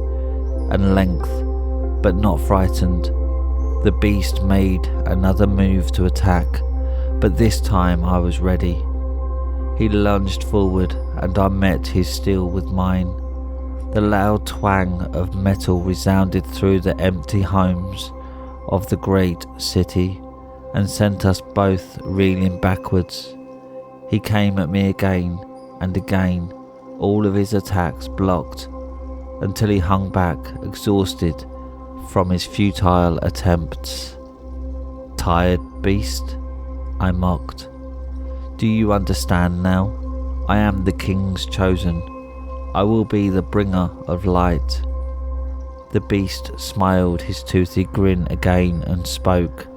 and length, but not frightened. The beast made another move to attack, but this time I was ready. He lunged forward and I met his steel with mine. The loud twang of metal resounded through the empty homes of the great city and sent us both reeling backwards. He came at me again and again, all of his attacks blocked, until he hung back, exhausted from his futile attempts. "Tired, beast?" I mocked. "Do you understand now? I am the king's chosen. I will be the bringer of light." The beast smiled his toothy grin again and spoke.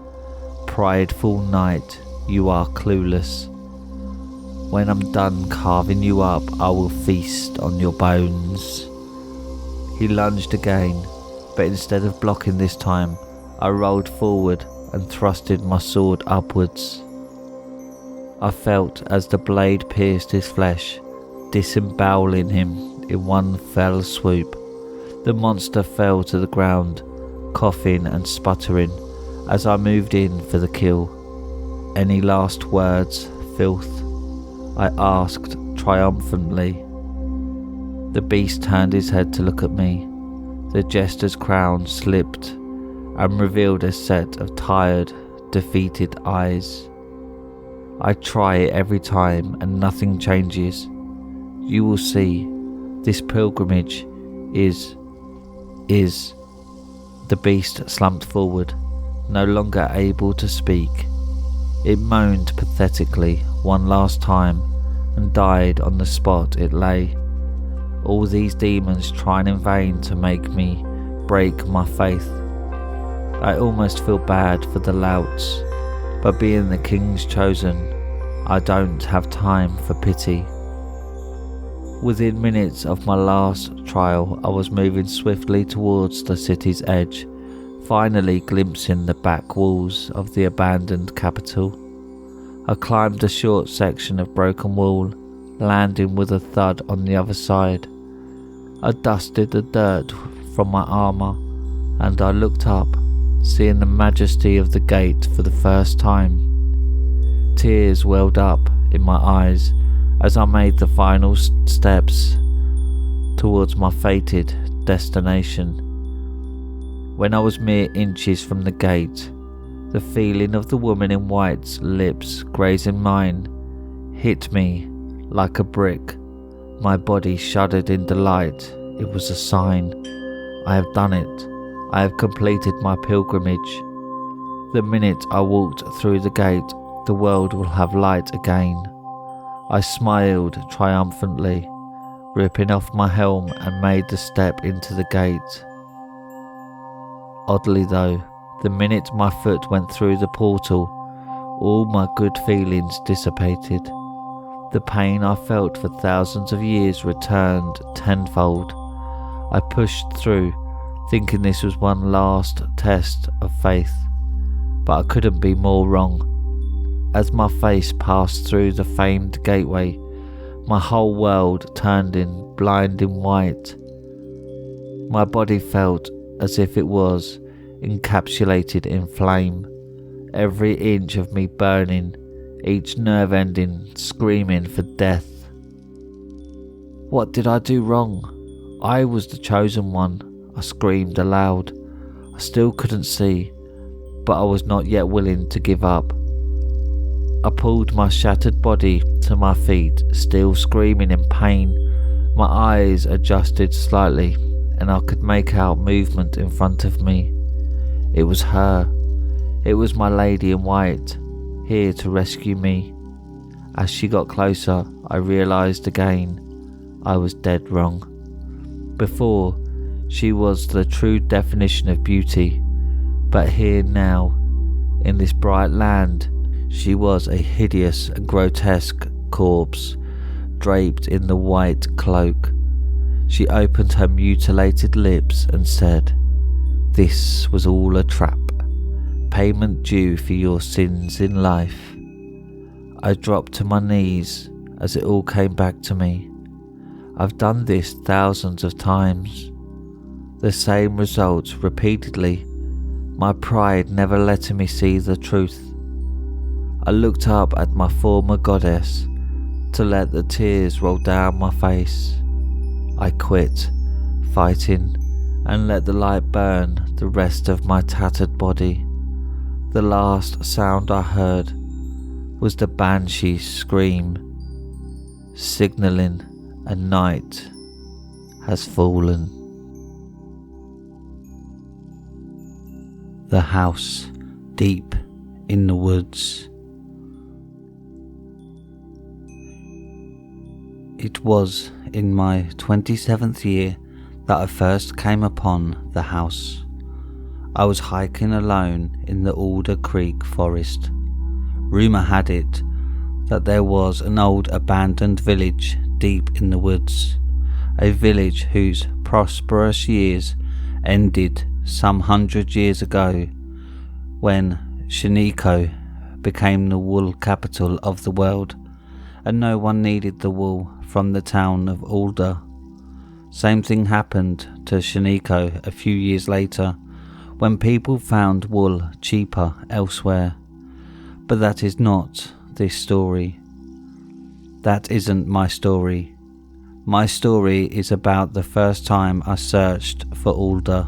"Prideful knight, you are clueless. When I'm done carving you up, I will feast on your bones." He lunged again, but instead of blocking this time, I rolled forward and thrusted my sword upwards. I felt as the blade pierced his flesh, disemboweling him in one fell swoop. The monster fell to the ground, coughing and sputtering, as I moved in for the kill. "Any last words, filth?" I asked triumphantly. The beast turned his head to look at me. The jester's crown slipped and revealed a set of tired, defeated eyes. "I try it every time and nothing changes. You will see. This pilgrimage is... The beast slumped forward, no longer able to speak. It moaned pathetically one last time and died on the spot it lay. All these demons trying in vain to make me break my faith. I almost feel bad for the louts, but being the king's chosen, I don't have time for pity. Within minutes of my last trial, I was moving swiftly towards the city's edge, finally glimpsing the back walls of the abandoned capital. I climbed a short section of broken wall, landing with a thud on the other side. I dusted the dirt from my armour, and I looked up, seeing the majesty of the gate for the first time. Tears welled up in my eyes as I made the final steps towards my fated destination. When I was mere inches from the gate, the feeling of the woman in white's lips grazing mine hit me like a brick. My body shuddered in delight. It was a sign. I have done it. I have completed my pilgrimage. The minute I walked through the gate, the world will have light again. I smiled triumphantly, ripping off my helm and made the step into the gate. Oddly though, the minute my foot went through the portal, all my good feelings dissipated. The pain I felt for thousands of years returned tenfold. I pushed through, thinking this was one last test of faith, but I couldn't be more wrong. As my face passed through the famed gateway, my whole world turned in blinding white. My body felt as if it was encapsulated in flame, every inch of me burning, each nerve ending screaming for death. What did I do wrong? I was the chosen one, I screamed aloud. I still couldn't see, but I was not yet willing to give up. I pulled my shattered body to my feet, still screaming in pain. My eyes adjusted slightly, and I could make out movement in front of me. It was her. It was my lady in white, here to rescue me. As she got closer, I realised again I was dead wrong. Before, she was the true definition of beauty, but here now, in this bright land, she was a hideous and grotesque corpse, draped in the white cloak. She opened her mutilated lips and said, "This was all a trap, payment due for your sins in life." I dropped to my knees as it all came back to me. I've done this thousands of times. The same results repeatedly, my pride never letting me see the truth. I looked up at my former goddess to let the tears roll down my face. I quit fighting and let the light burn the rest of my tattered body. The last sound I heard was the banshee scream, signalling a night has fallen. The house deep in the woods. It was in my 27th year that I first came upon the house. I was hiking alone in the Alder Creek forest. Rumour had it that there was an old abandoned village deep in the woods, a village whose prosperous years ended some 100 years ago when Shiniko became the wool capital of the world, and no one needed the wool from the town of Alder. Same thing happened to Shiniko a few years later, when people found wool cheaper elsewhere. But that is not this story. That isn't my story. My story is about the first time I searched for Alder,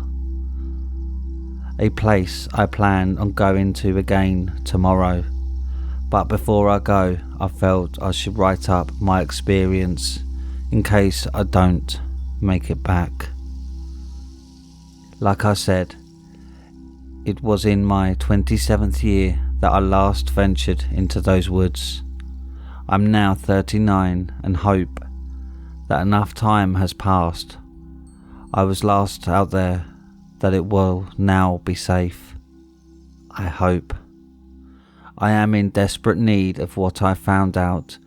a place I plan on going to again tomorrow. But before I go, I felt I should write up my experience in case I don't make it back. Like I said, it was in my 27th year that I last ventured into those woods. I'm now 39 and hope that enough time has passed. I was last out there, that it will now be safe. I hope. I am in desperate need of what I found out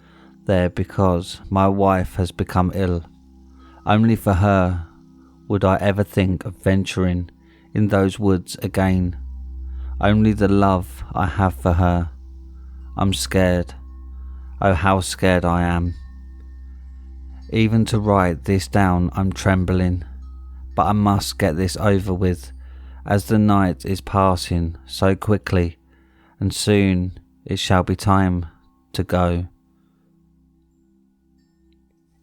there because my wife has become ill. Only for her would I ever think of venturing in those woods again. Only the love I have for her. I'm scared. Oh, how scared I am. Even to write this down, I'm trembling. But I must get this over with, as the night is passing so quickly, and soon it shall be time to go.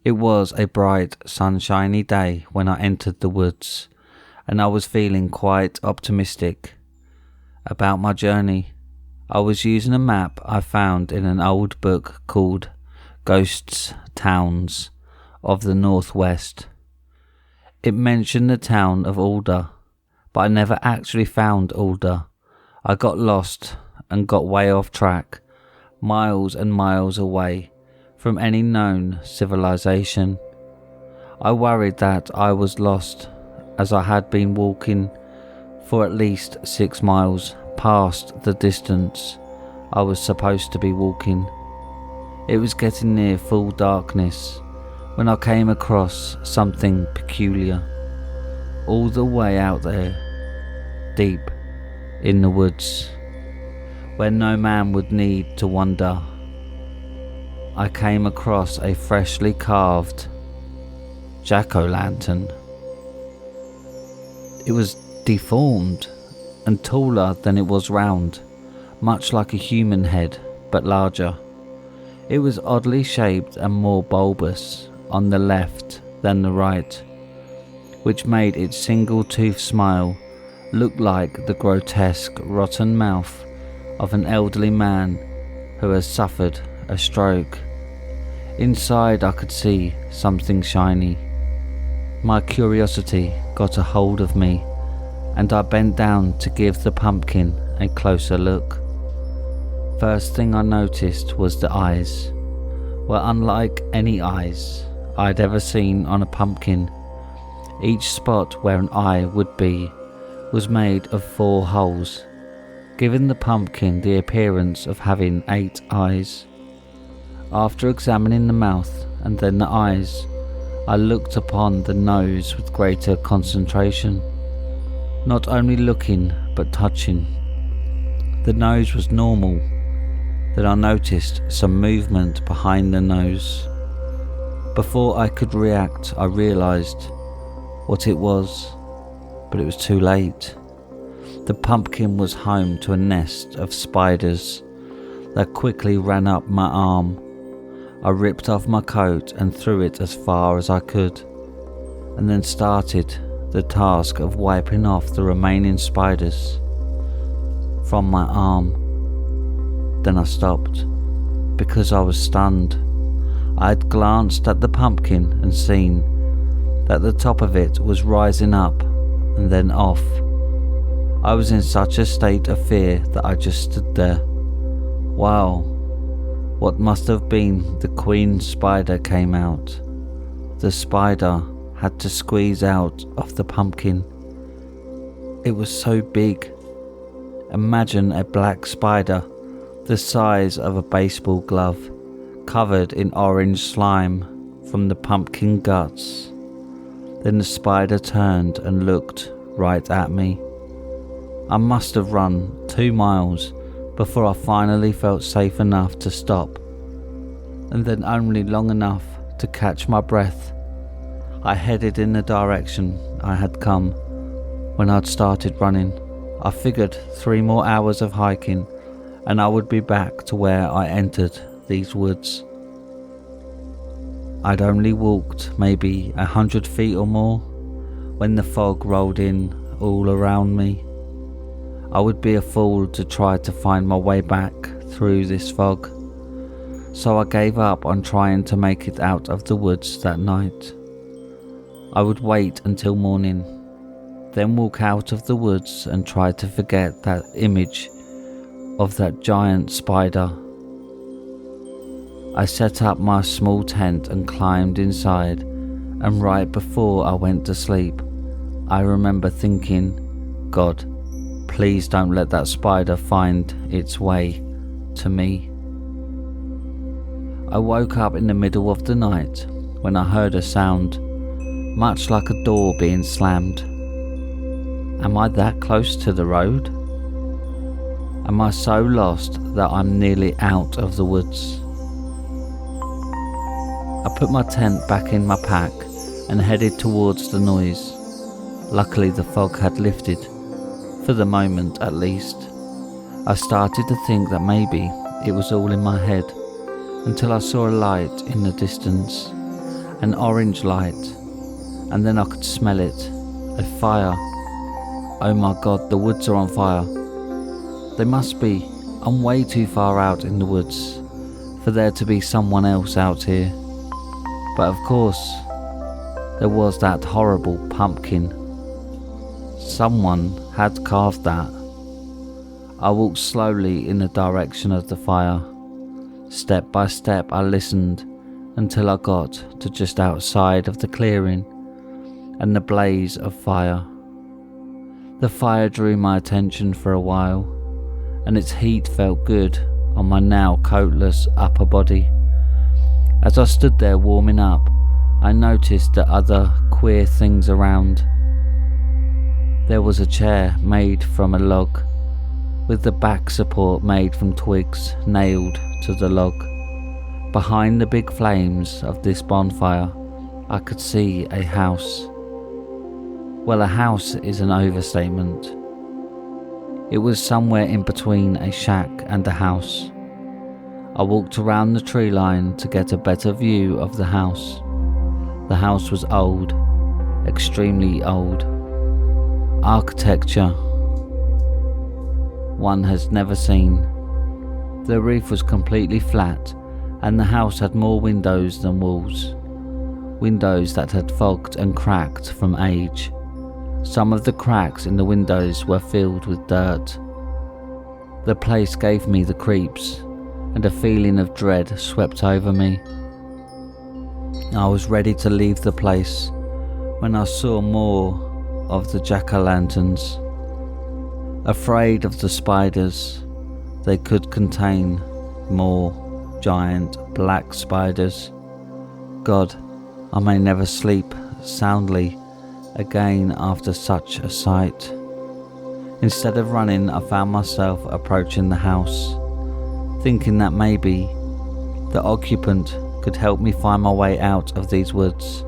It was a bright, sunshiny day when I entered the woods, and I was feeling quite optimistic about my journey. I was using a map I found in an old book called Ghosts Towns of the Northwest. It mentioned the town of Alder, but I never actually found Alder. I got lost and got way off track, miles and miles away from any known civilization. I worried that I was lost, as I had been walking for at least 6 miles past the distance I was supposed to be walking. It was getting near full darkness when I came across something peculiar. All the way out there, deep in the woods, where no man would need to wander, I came across a freshly carved jack-o'-lantern. It was deformed and taller than it was round, much like a human head, but larger. It was oddly shaped and more bulbous on the left than the right, which made its single-toothed smile look like the grotesque, rotten mouth of an elderly man who has suffered a stroke. Inside I could see something shiny. My curiosity got a hold of me, and I bent down to give the pumpkin a closer look. First thing I noticed was the eyes were unlike any eyes I'd ever seen on a pumpkin. Each spot where an eye would be was made of 4 holes, giving the pumpkin the appearance of having 8 eyes. After examining the mouth and then the eyes, I looked upon the nose with greater concentration, not only looking but touching. The nose was normal. Then I noticed some movement behind the nose. Before I could react, I realized what it was, but it was too late. The pumpkin was home to a nest of spiders that quickly ran up my arm. I ripped off my coat and threw it as far as I could, and then started the task of wiping off the remaining spiders from my arm. Then I stopped because I was stunned. I had glanced at the pumpkin and seen that the top of it was rising up and then off. I was in such a state of fear that I just stood there. Wow, what must have been the queen spider came out. The spider had to squeeze out of the pumpkin. It was so big. Imagine a black spider the size of a baseball glove, covered in orange slime from the pumpkin guts. Then the spider turned and looked right at me. I must have run 2 miles before I finally felt safe enough to stop, and then only long enough to catch my breath. I headed in the direction I had come when I'd started running. I figured 3 more hours of hiking and I would be back to where I entered these woods. I'd only walked maybe 100 feet or more when the fog rolled in all around me. I would be a fool to try to find my way back through this fog, so I gave up on trying to make it out of the woods that night. I would wait until morning, then walk out of the woods and try to forget that image of that giant spider. I set up my small tent and climbed inside, and right before I went to sleep, I remember thinking, God, please don't let that spider find its way to me. I woke up in the middle of the night when I heard a sound, much like a door being slammed. Am I that close to the road? Am I so lost that I'm nearly out of the woods? I put my tent back in my pack and headed towards the noise. Luckily the fog had lifted, for the moment at least. I started to think that maybe it was all in my head, until I saw a light in the distance, an orange light, and then I could smell it, a fire. Oh my god, the woods are on fire. They must be. I'm way too far out in the woods for there to be someone else out here. But of course, there was that horrible pumpkin. Someone had carved that. I walked slowly in the direction of the fire. Step by step I listened until I got to just outside of the clearing and the blaze of fire. The fire drew my attention for a while, and its heat felt good on my now coatless upper body. As I stood there warming up, I noticed the other queer things around. There was a chair made from a log, with the back support made from twigs nailed to the log. Behind the big flames of this bonfire, I could see a house. Well, a house is an overstatement. It was somewhere in between a shack and a house. I walked around the tree line to get a better view of the house. The house was old, extremely old. Architecture one has never seen. The roof was completely flat, and the house had more windows than walls. Windows that had fogged and cracked from age. Some of the cracks in the windows were filled with dirt. The place gave me the creeps, and a feeling of dread swept over me. I was ready to leave the place when I saw more of the jack-o'-lanterns. Afraid of the spiders, they could contain more giant black spiders. God, I may never sleep soundly again after such a sight. Instead of running, I found myself approaching the house, thinking that maybe the occupant could help me find my way out of these woods,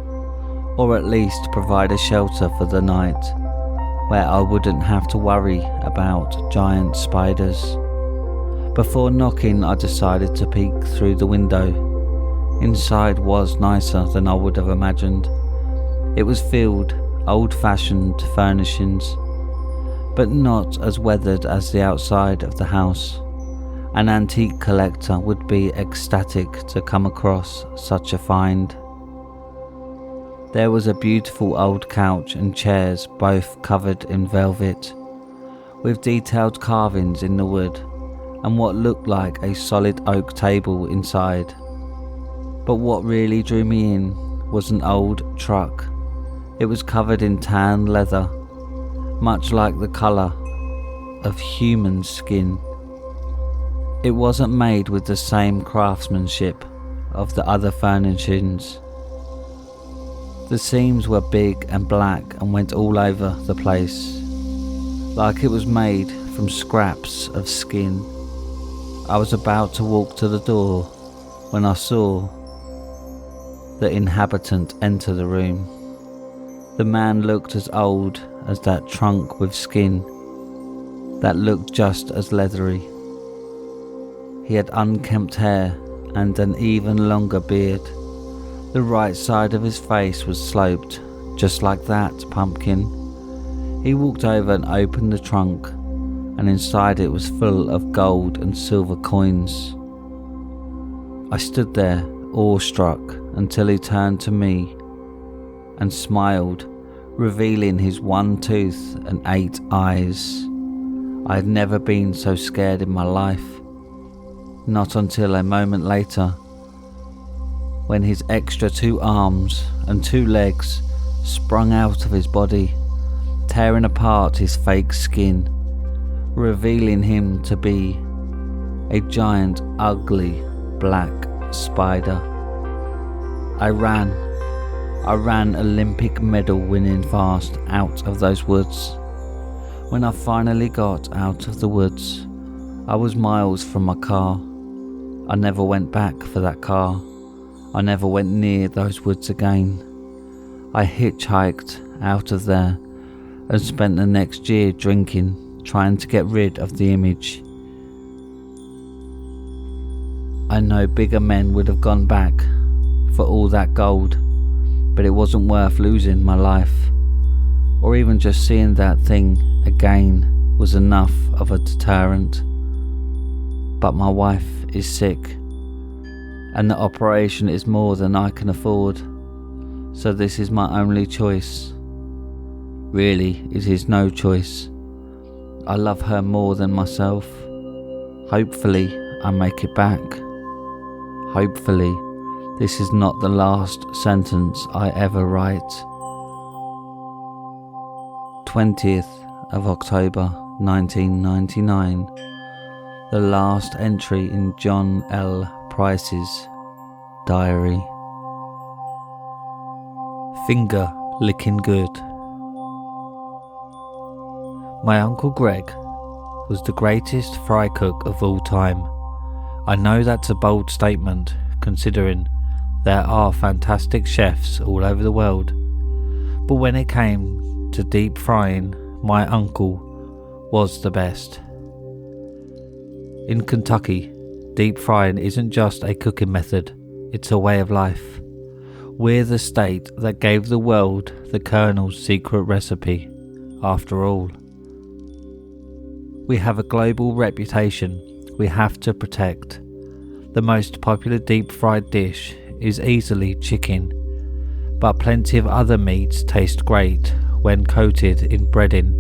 or at least provide a shelter for the night where I wouldn't have to worry about giant spiders. Before knocking, I decided to peek through the window. Inside was nicer than I would have imagined. It was filled old-fashioned furnishings, but not as weathered as the outside of the house. An antique collector would be ecstatic to come across such a find. There was a beautiful old couch and chairs, both covered in velvet, with detailed carvings in the wood, and what looked like a solid oak table inside. But what really drew me in was an old truck. It was covered in tan leather, much like the colour of human skin. It wasn't made with the same craftsmanship of the other furnishings. The seams were big and black and went all over the place, like it was made from scraps of skin. I was about to walk to the door when I saw the inhabitant enter the room. The man looked as old as that trunk with skin that looked just as leathery. He had unkempt hair and an even longer beard. The right side of his face was sloped, just like that pumpkin. He walked over and opened the trunk, and inside it was full of gold and silver coins. I stood there, awestruck, until he turned to me and smiled, revealing his one tooth and 8 eyes. I had never been so scared in my life. Not until a moment later, when his extra 2 arms and 2 legs sprung out of his body, tearing apart his fake skin, revealing him to be a giant, ugly, black spider. I ran Olympic medal winning fast out of those woods. When I finally got out of the woods, I was miles from my car. I never went back for that car. I never went near those woods again. I hitchhiked out of there and spent the next year drinking, trying to get rid of the image. I I know bigger men would have gone back for all that gold, but it wasn't worth losing my life, or even just seeing that thing again was enough of a deterrent. But my wife is sick, and the operation is more than I can afford, so this is my only choice. Really, it is no choice. I love her more than myself. Hopefully, I make it back. Hopefully, this is not the last sentence I ever write. 20th of October 1999. The last entry in John L. Price's diary. Finger licking good. My Uncle Greg was the greatest fry cook of all time. I know that's a bold statement, considering there are fantastic chefs all over the world, but when it came to deep frying, my uncle was the best. In Kentucky, deep frying isn't just a cooking method, it's a way of life. We're the state that gave the world the Colonel's secret recipe, after all. We have a global reputation we have to protect. The most popular deep fried dish is easily chicken, but plenty of other meats taste great when coated in breading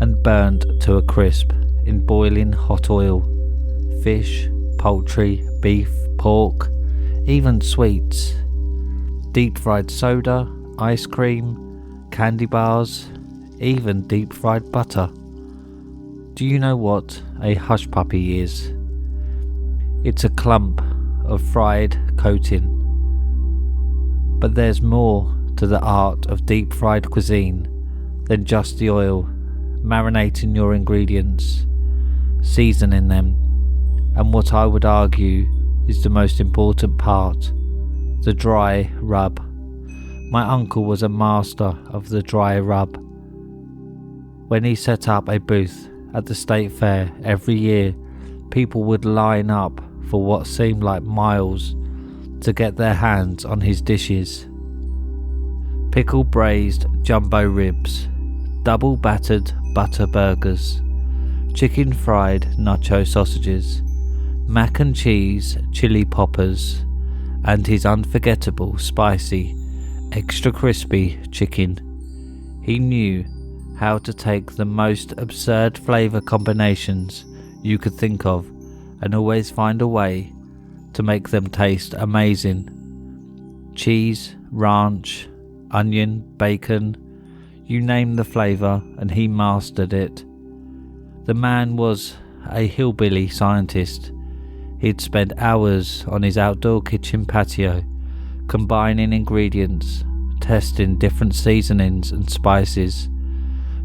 and burnt to a crisp in boiling hot oil. Fish, poultry, beef, pork, even sweets. Deep fried soda, ice cream, candy bars, even deep fried butter. Do you know what a hush puppy is? It's a clump of fried coating. But there's more to the art of deep fried cuisine than just the oil, marinating your ingredients, seasoning them, and what I would argue is the most important part, the dry rub. My uncle was a master of the dry rub. When he set up a booth at the state fair every year, people would line up for what seemed like miles to get their hands on his dishes. Pickle braised jumbo ribs, double battered butter burgers, chicken fried nacho sausages, mac and cheese chili poppers, and his unforgettable spicy, extra crispy chicken. He knew how to take the most absurd flavour combinations you could think of and always find a way to make them taste amazing. Cheese, ranch, onion, bacon, you name the flavour and he mastered it. The man was a hillbilly scientist. He'd spend hours on his outdoor kitchen patio, combining ingredients, testing different seasonings and spices,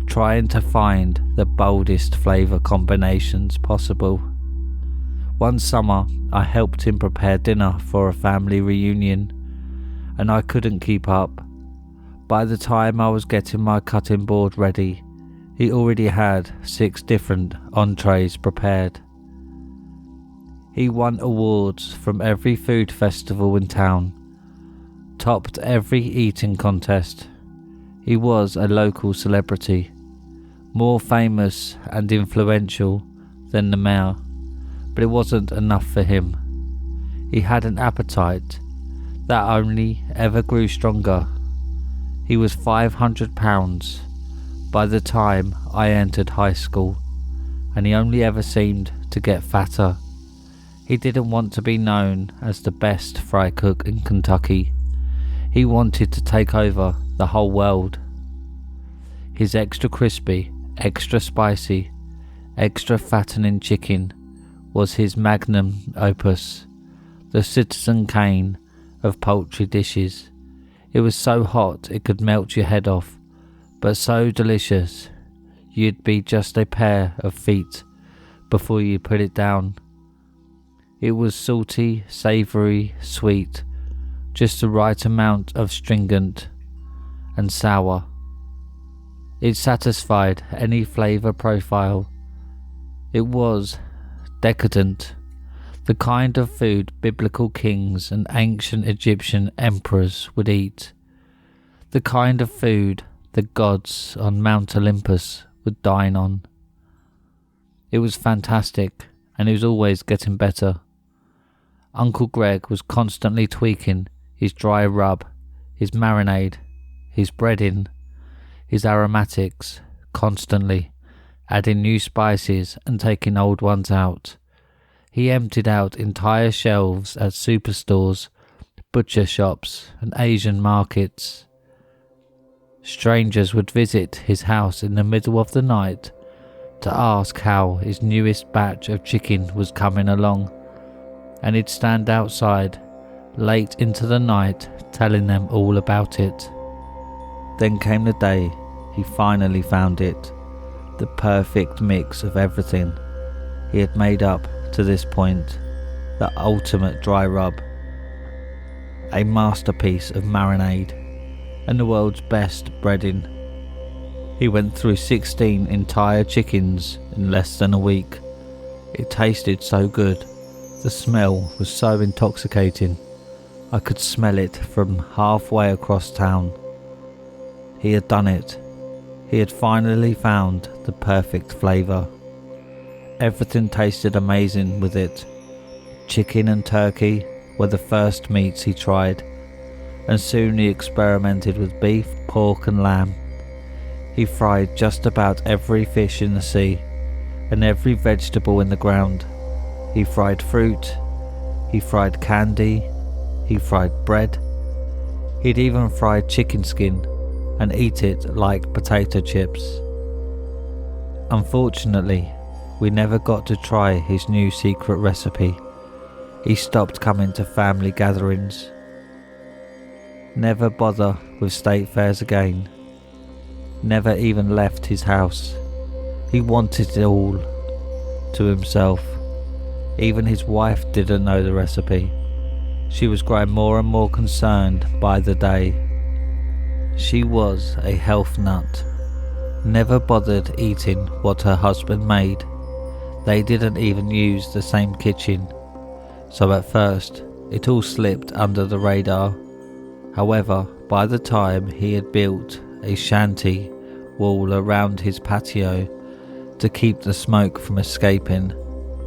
trying to find the boldest flavour combinations possible. One summer, I helped him prepare dinner for a family reunion, and I couldn't keep up. By the time I was getting my cutting board ready, he already had 6 different entrees prepared. He won awards from every food festival in town, topped every eating contest. He was a local celebrity, more famous and influential than the mayor, but it wasn't enough for him. He had an appetite that only ever grew stronger. He was 500 pounds by the time I entered high school, and he only ever seemed to get fatter. He didn't want to be known as the best fry cook in Kentucky. He wanted to take over the whole world. His extra crispy, extra spicy, extra fattening chicken was his magnum opus, the Citizen Kane of poultry dishes. It was so hot it could melt your head off, but so delicious you'd be just a pair of feet before you put it down. It was salty, savoury, sweet, just the right amount of stringent and sour. It satisfied any flavour profile. It was decadent. The kind of food biblical kings and ancient Egyptian emperors would eat. The kind of food the gods on Mount Olympus would dine on. It was fantastic, and it was always getting better. Uncle Greg was constantly tweaking his dry rub, his marinade, his breading, his aromatics, constantly adding new spices and taking old ones out. He emptied out entire shelves at superstores, butcher shops, and Asian markets. Strangers would visit his house in the middle of the night to ask how his newest batch of chicken was coming along, and he'd stand outside late into the night telling them all about it. Then came the day he finally found it, the perfect mix of everything he had made up to this point, the ultimate dry rub, a masterpiece of marinade, and the world's best breading. He went through 16 entire chickens in less than a week. It tasted so good, the smell was so intoxicating, I could smell it from halfway across town. He had done it. He had finally found the perfect flavour. Everything tasted amazing with it. Chicken and turkey were the first meats he tried, and soon he experimented with beef, pork and lamb. He fried just about every fish in the sea and every vegetable in the ground. He fried fruit, he fried candy, he fried bread. He'd even fried chicken skin and eat it like potato chips. Unfortunately, we never got to try his new secret recipe. He stopped coming to family gatherings. Never bother with state fairs again. Never even left his house. He wanted it all to himself. Even his wife didn't know the recipe. She was growing more and more concerned by the day. She was a health nut. Never bothered eating what her husband made. They didn't even use the same kitchen, so at first it all slipped under the radar. However, by the time he had built a shanty wall around his patio to keep the smoke from escaping,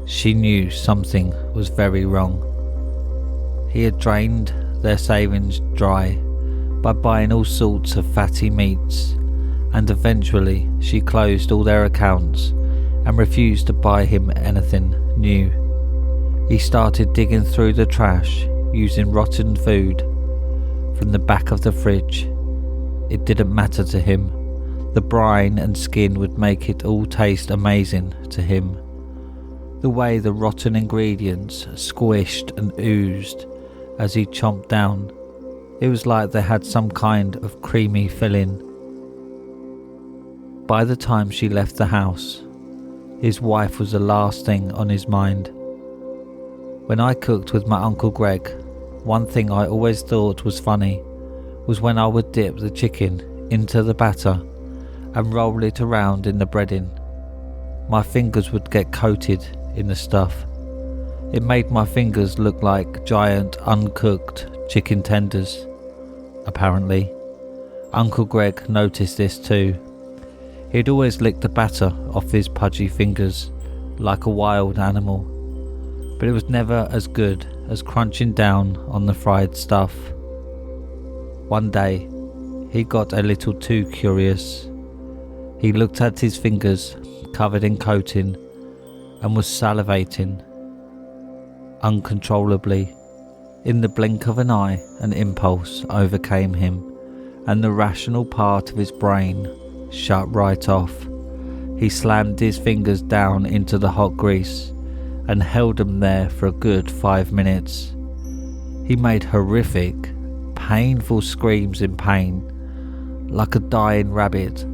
she knew something was very wrong. He had drained their savings dry by buying all sorts of fatty meats, and eventually she closed all their accounts and refused to buy him anything new. He started digging through the trash using rotten food from the back of the fridge. It didn't matter to him. The brine and skin would make it all taste amazing to him. The way the rotten ingredients squished and oozed as he chomped down, it was like they had some kind of creamy filling. By the time she left the house, his wife was the last thing on his mind. When I cooked with my Uncle Greg, one thing I always thought was funny was when I would dip the chicken into the batter and roll it around in the breading. My fingers would get coated in the stuff. It made my fingers look like giant uncooked chicken tenders. Apparently, Uncle Greg noticed this too. He'd always lick the batter off his pudgy fingers like a wild animal, but it was never as good as crunching down on the fried stuff. One day, he got a little too curious. He looked at his fingers covered in coating and was salivating uncontrollably. In the blink of an eye, an impulse overcame him, and the rational part of his brain shut right off. He slammed his fingers down into the hot grease and held them there for a good 5 minutes. He made horrific, painful screams in pain, like a dying rabbit,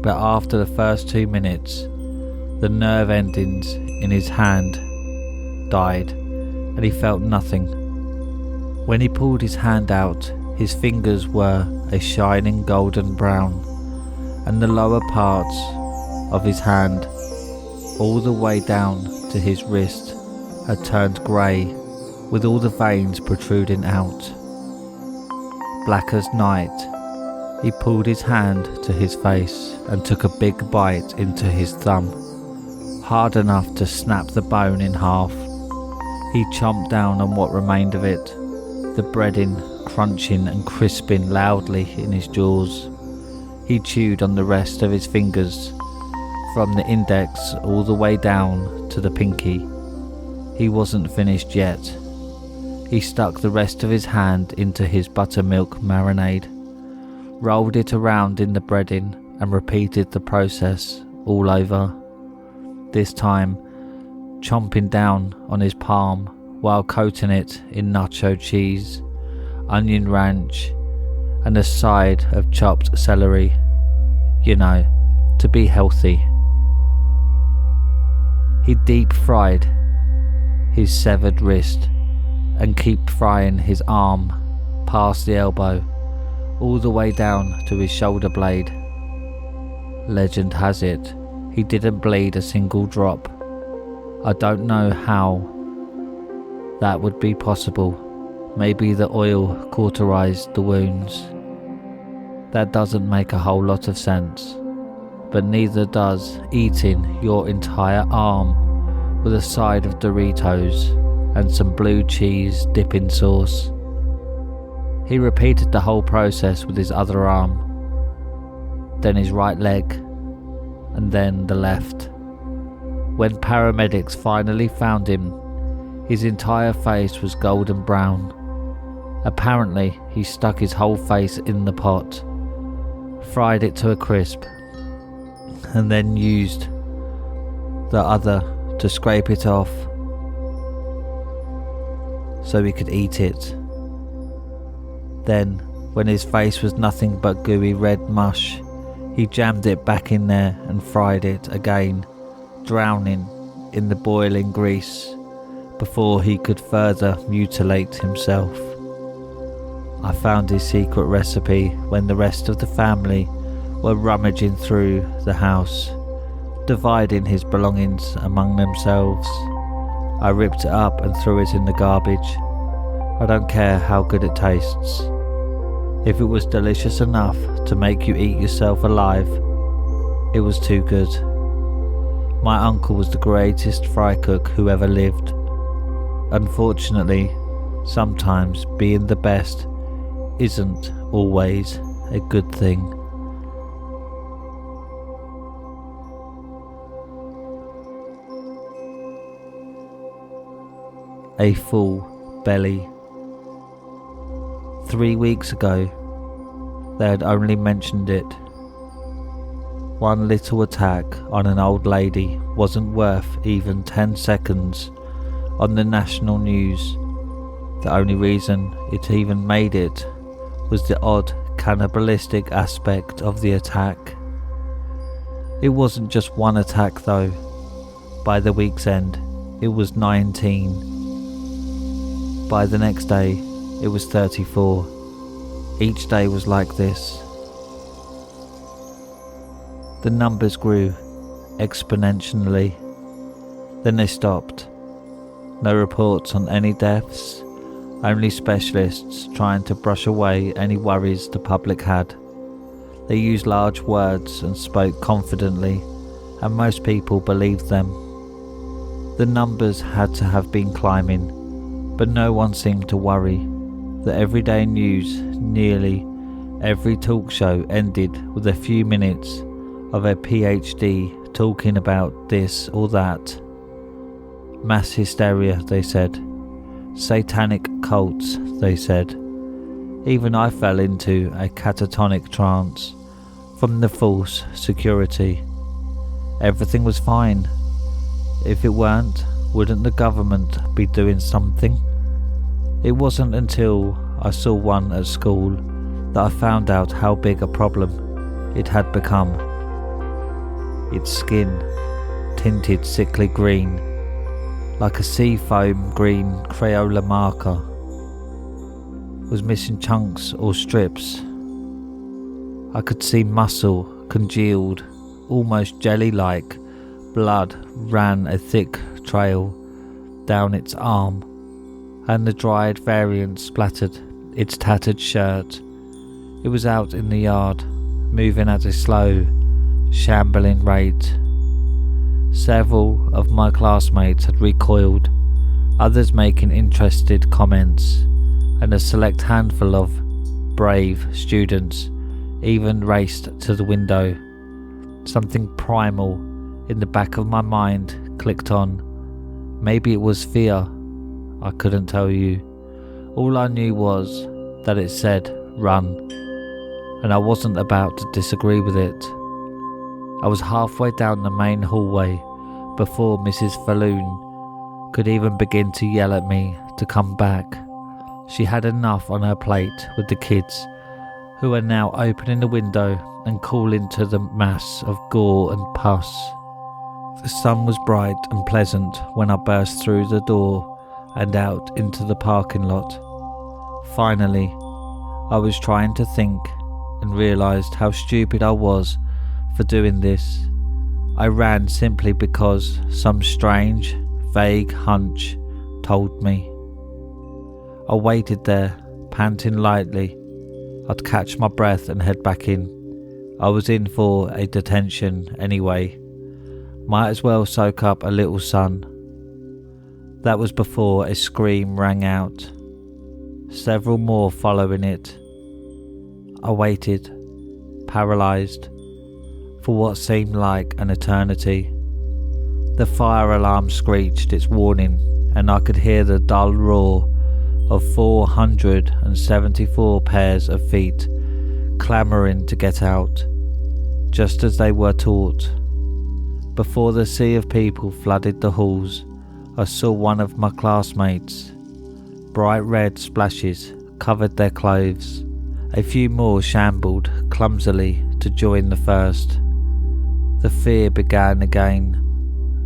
but after the first 2 minutes, the nerve endings in his hand died and he felt nothing. When he pulled his hand out, his fingers were a shining golden brown, and the lower parts of his hand, all the way down to his wrist, had turned grey, with all the veins protruding out. Black as night, he pulled his hand to his face and took a big bite into his thumb, hard enough to snap the bone in half. He chomped down on what remained of it, the breading crunching and crisping loudly in his jaws. He chewed on the rest of his fingers, from the index all the way down to the pinky. He wasn't finished yet. He stuck the rest of his hand into his buttermilk marinade, rolled it around in the breading and repeated the process all over, this time chomping down on his palm while coating it in nacho cheese, onion ranch and a side of chopped celery, you know, to be healthy. He deep fried his severed wrist and keep frying his arm past the elbow all the way down to his shoulder blade. Legend has it, he didn't bleed a single drop. I don't know how that would be possible. Maybe the oil cauterized the wounds. That doesn't make a whole lot of sense, but neither does eating your entire arm with a side of Doritos and some blue cheese dipping sauce. He repeated the whole process with his other arm, then his right leg, and then the left. When paramedics finally found him, his entire face was golden brown. Apparently, he stuck his whole face in the pot, fried it to a crisp, and then used the other to scrape it off so he could eat it. Then, when his face was nothing but gooey red mush, he jammed it back in there and fried it again, drowning in the boiling grease before he could further mutilate himself. I found his secret recipe when the rest of the family were rummaging through the house, dividing his belongings among themselves. I ripped it up and threw it in the garbage. I don't care how good it tastes. If it was delicious enough to make you eat yourself alive, it was too good. My uncle was the greatest fry cook who ever lived. Unfortunately, sometimes being the best isn't always a good thing. A full belly. 3 weeks ago, they had only mentioned it. One little attack on an old lady wasn't worth even 10 seconds on the national news. The only reason it even made it was the odd cannibalistic aspect of the attack. It wasn't just one attack though. By the week's end, it was 19. By the next day, it was 34. Each day was like this. The numbers grew exponentially. Then they stopped. No reports on any deaths, only specialists trying to brush away any worries the public had. They used large words and spoke confidently, and most people believed them. The numbers had to have been climbing, but no one seemed to worry. The everyday news, nearly every talk show ended with a few minutes of a PhD talking about this or that. Mass hysteria, they said. Satanic cults, they said. Even I fell into a catatonic trance from the false security. Everything was fine. If it weren't, wouldn't the government be doing something? It wasn't until I saw one at school that I found out how big a problem it had become. Its skin, tinted sickly green, like a seafoam green Crayola marker, was missing chunks or strips. I could see muscle, congealed, almost jelly-like. Blood ran a thick trail down its arm, and the dried variant splattered its tattered shirt. It was out in the yard, moving at a slow, shambling rate. Several of my classmates had recoiled, others making interested comments, and a select handful of brave students even raced to the window. Something primal in the back of my mind clicked on. Maybe it was fear. I couldn't tell you. All I knew was that it said run, and I wasn't about to disagree with it. I was halfway down the main hallway before Mrs. Falloon could even begin to yell at me to come back. She had enough on her plate with the kids, who were now opening the window and calling to the mass of gore and pus. The sun was bright and pleasant when I burst through the door and out into the parking lot. Finally, I was trying to think and realised how stupid I was for doing this. I ran simply because some strange, vague hunch told me. I waited there, panting lightly. I'd catch my breath and head back in. I was in for a detention anyway. Might as well soak up a little sun. That was before a scream rang out, several more following it. I waited, paralysed, for what seemed like an eternity. The fire alarm screeched its warning, and I could hear the dull roar of 474 pairs of feet clamouring to get out, just as they were taught. Before the sea of people flooded the halls, I saw one of my classmates. Bright red splashes covered their clothes. A few more shambled clumsily to join the first. The fear began again,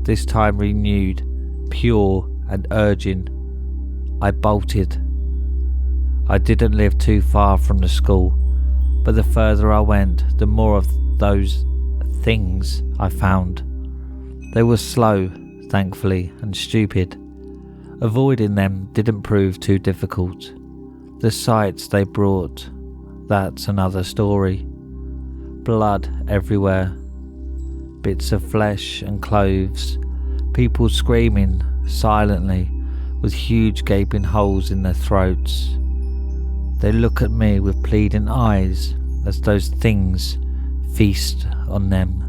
this time renewed, pure and urgent. I bolted. I didn't live too far from the school, but the further I went, the more of those things I found. They were slow, thankfully, and stupid. Avoiding them didn't prove too difficult. The sights they brought, that's another story. Blood everywhere, bits of flesh and clothes, people screaming silently with huge gaping holes in their throats. They look at me with pleading eyes as those things feast on them.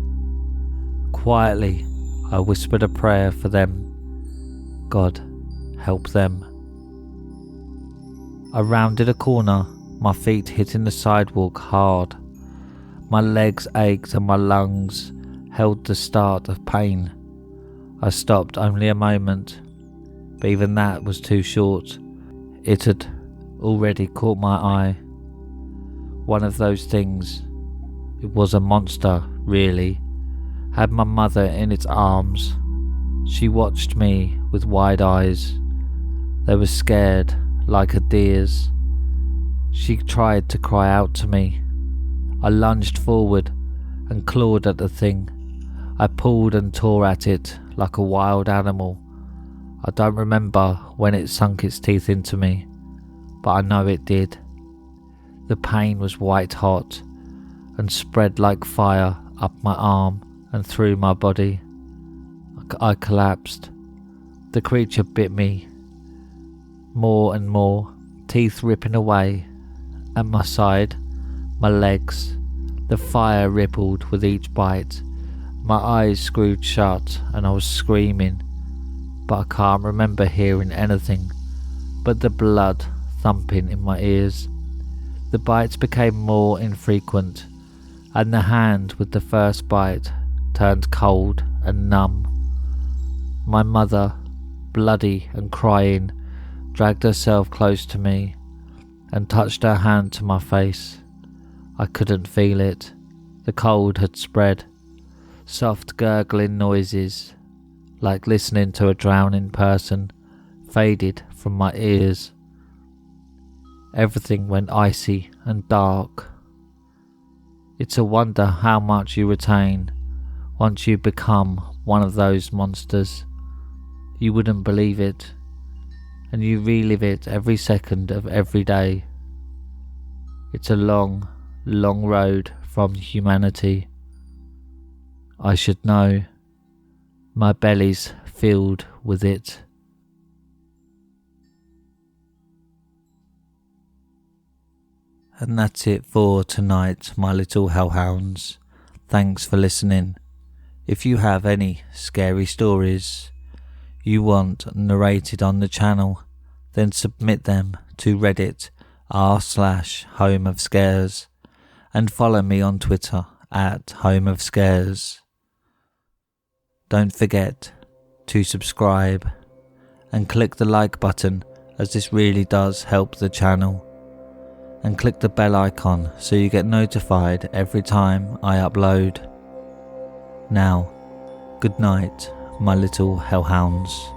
Quietly, I whispered a prayer for them. God, help them. I rounded a corner, my feet hitting the sidewalk hard. My legs ached and my lungs held the start of pain. I stopped only a moment, but even that was too short. It had already caught my eye. One of those things. It was a monster, really. Had my mother in its arms. She watched me with wide eyes. They were scared, like a deer's. She tried to cry out to me. I lunged forward and clawed at the thing. I pulled and tore at it like a wild animal. I don't remember when it sunk its teeth into me, but I know it did. The pain was white hot and spread like fire up my arm and through my body. I collapsed. The creature bit me more and more, teeth ripping away at my side, my legs. The fire rippled with each bite. My eyes screwed shut and I was screaming, but I can't remember hearing anything but the blood thumping in my ears. The bites became more infrequent, and the hand with the first bite turned cold and numb. My mother, bloody and crying, dragged herself close to me and touched her hand to my face. I couldn't feel it. The cold had spread. Soft gurgling noises, like listening to a drowning person, faded from my ears. Everything went icy and dark. It's a wonder how much you retain once you become one of those monsters. You wouldn't believe it, and you relive it every second of every day. It's a long, long road from humanity. I should know. My belly's filled with it. And that's it for tonight, my little hellhounds. Thanks for listening. If you have any scary stories you want narrated on the channel, then submit them to Reddit r/homeofscares and follow me on Twitter at homeofscares. Don't forget to subscribe and click the like button, as this really does help the channel, and click the bell icon so you get notified every time I upload. Now, good night, my little hellhounds.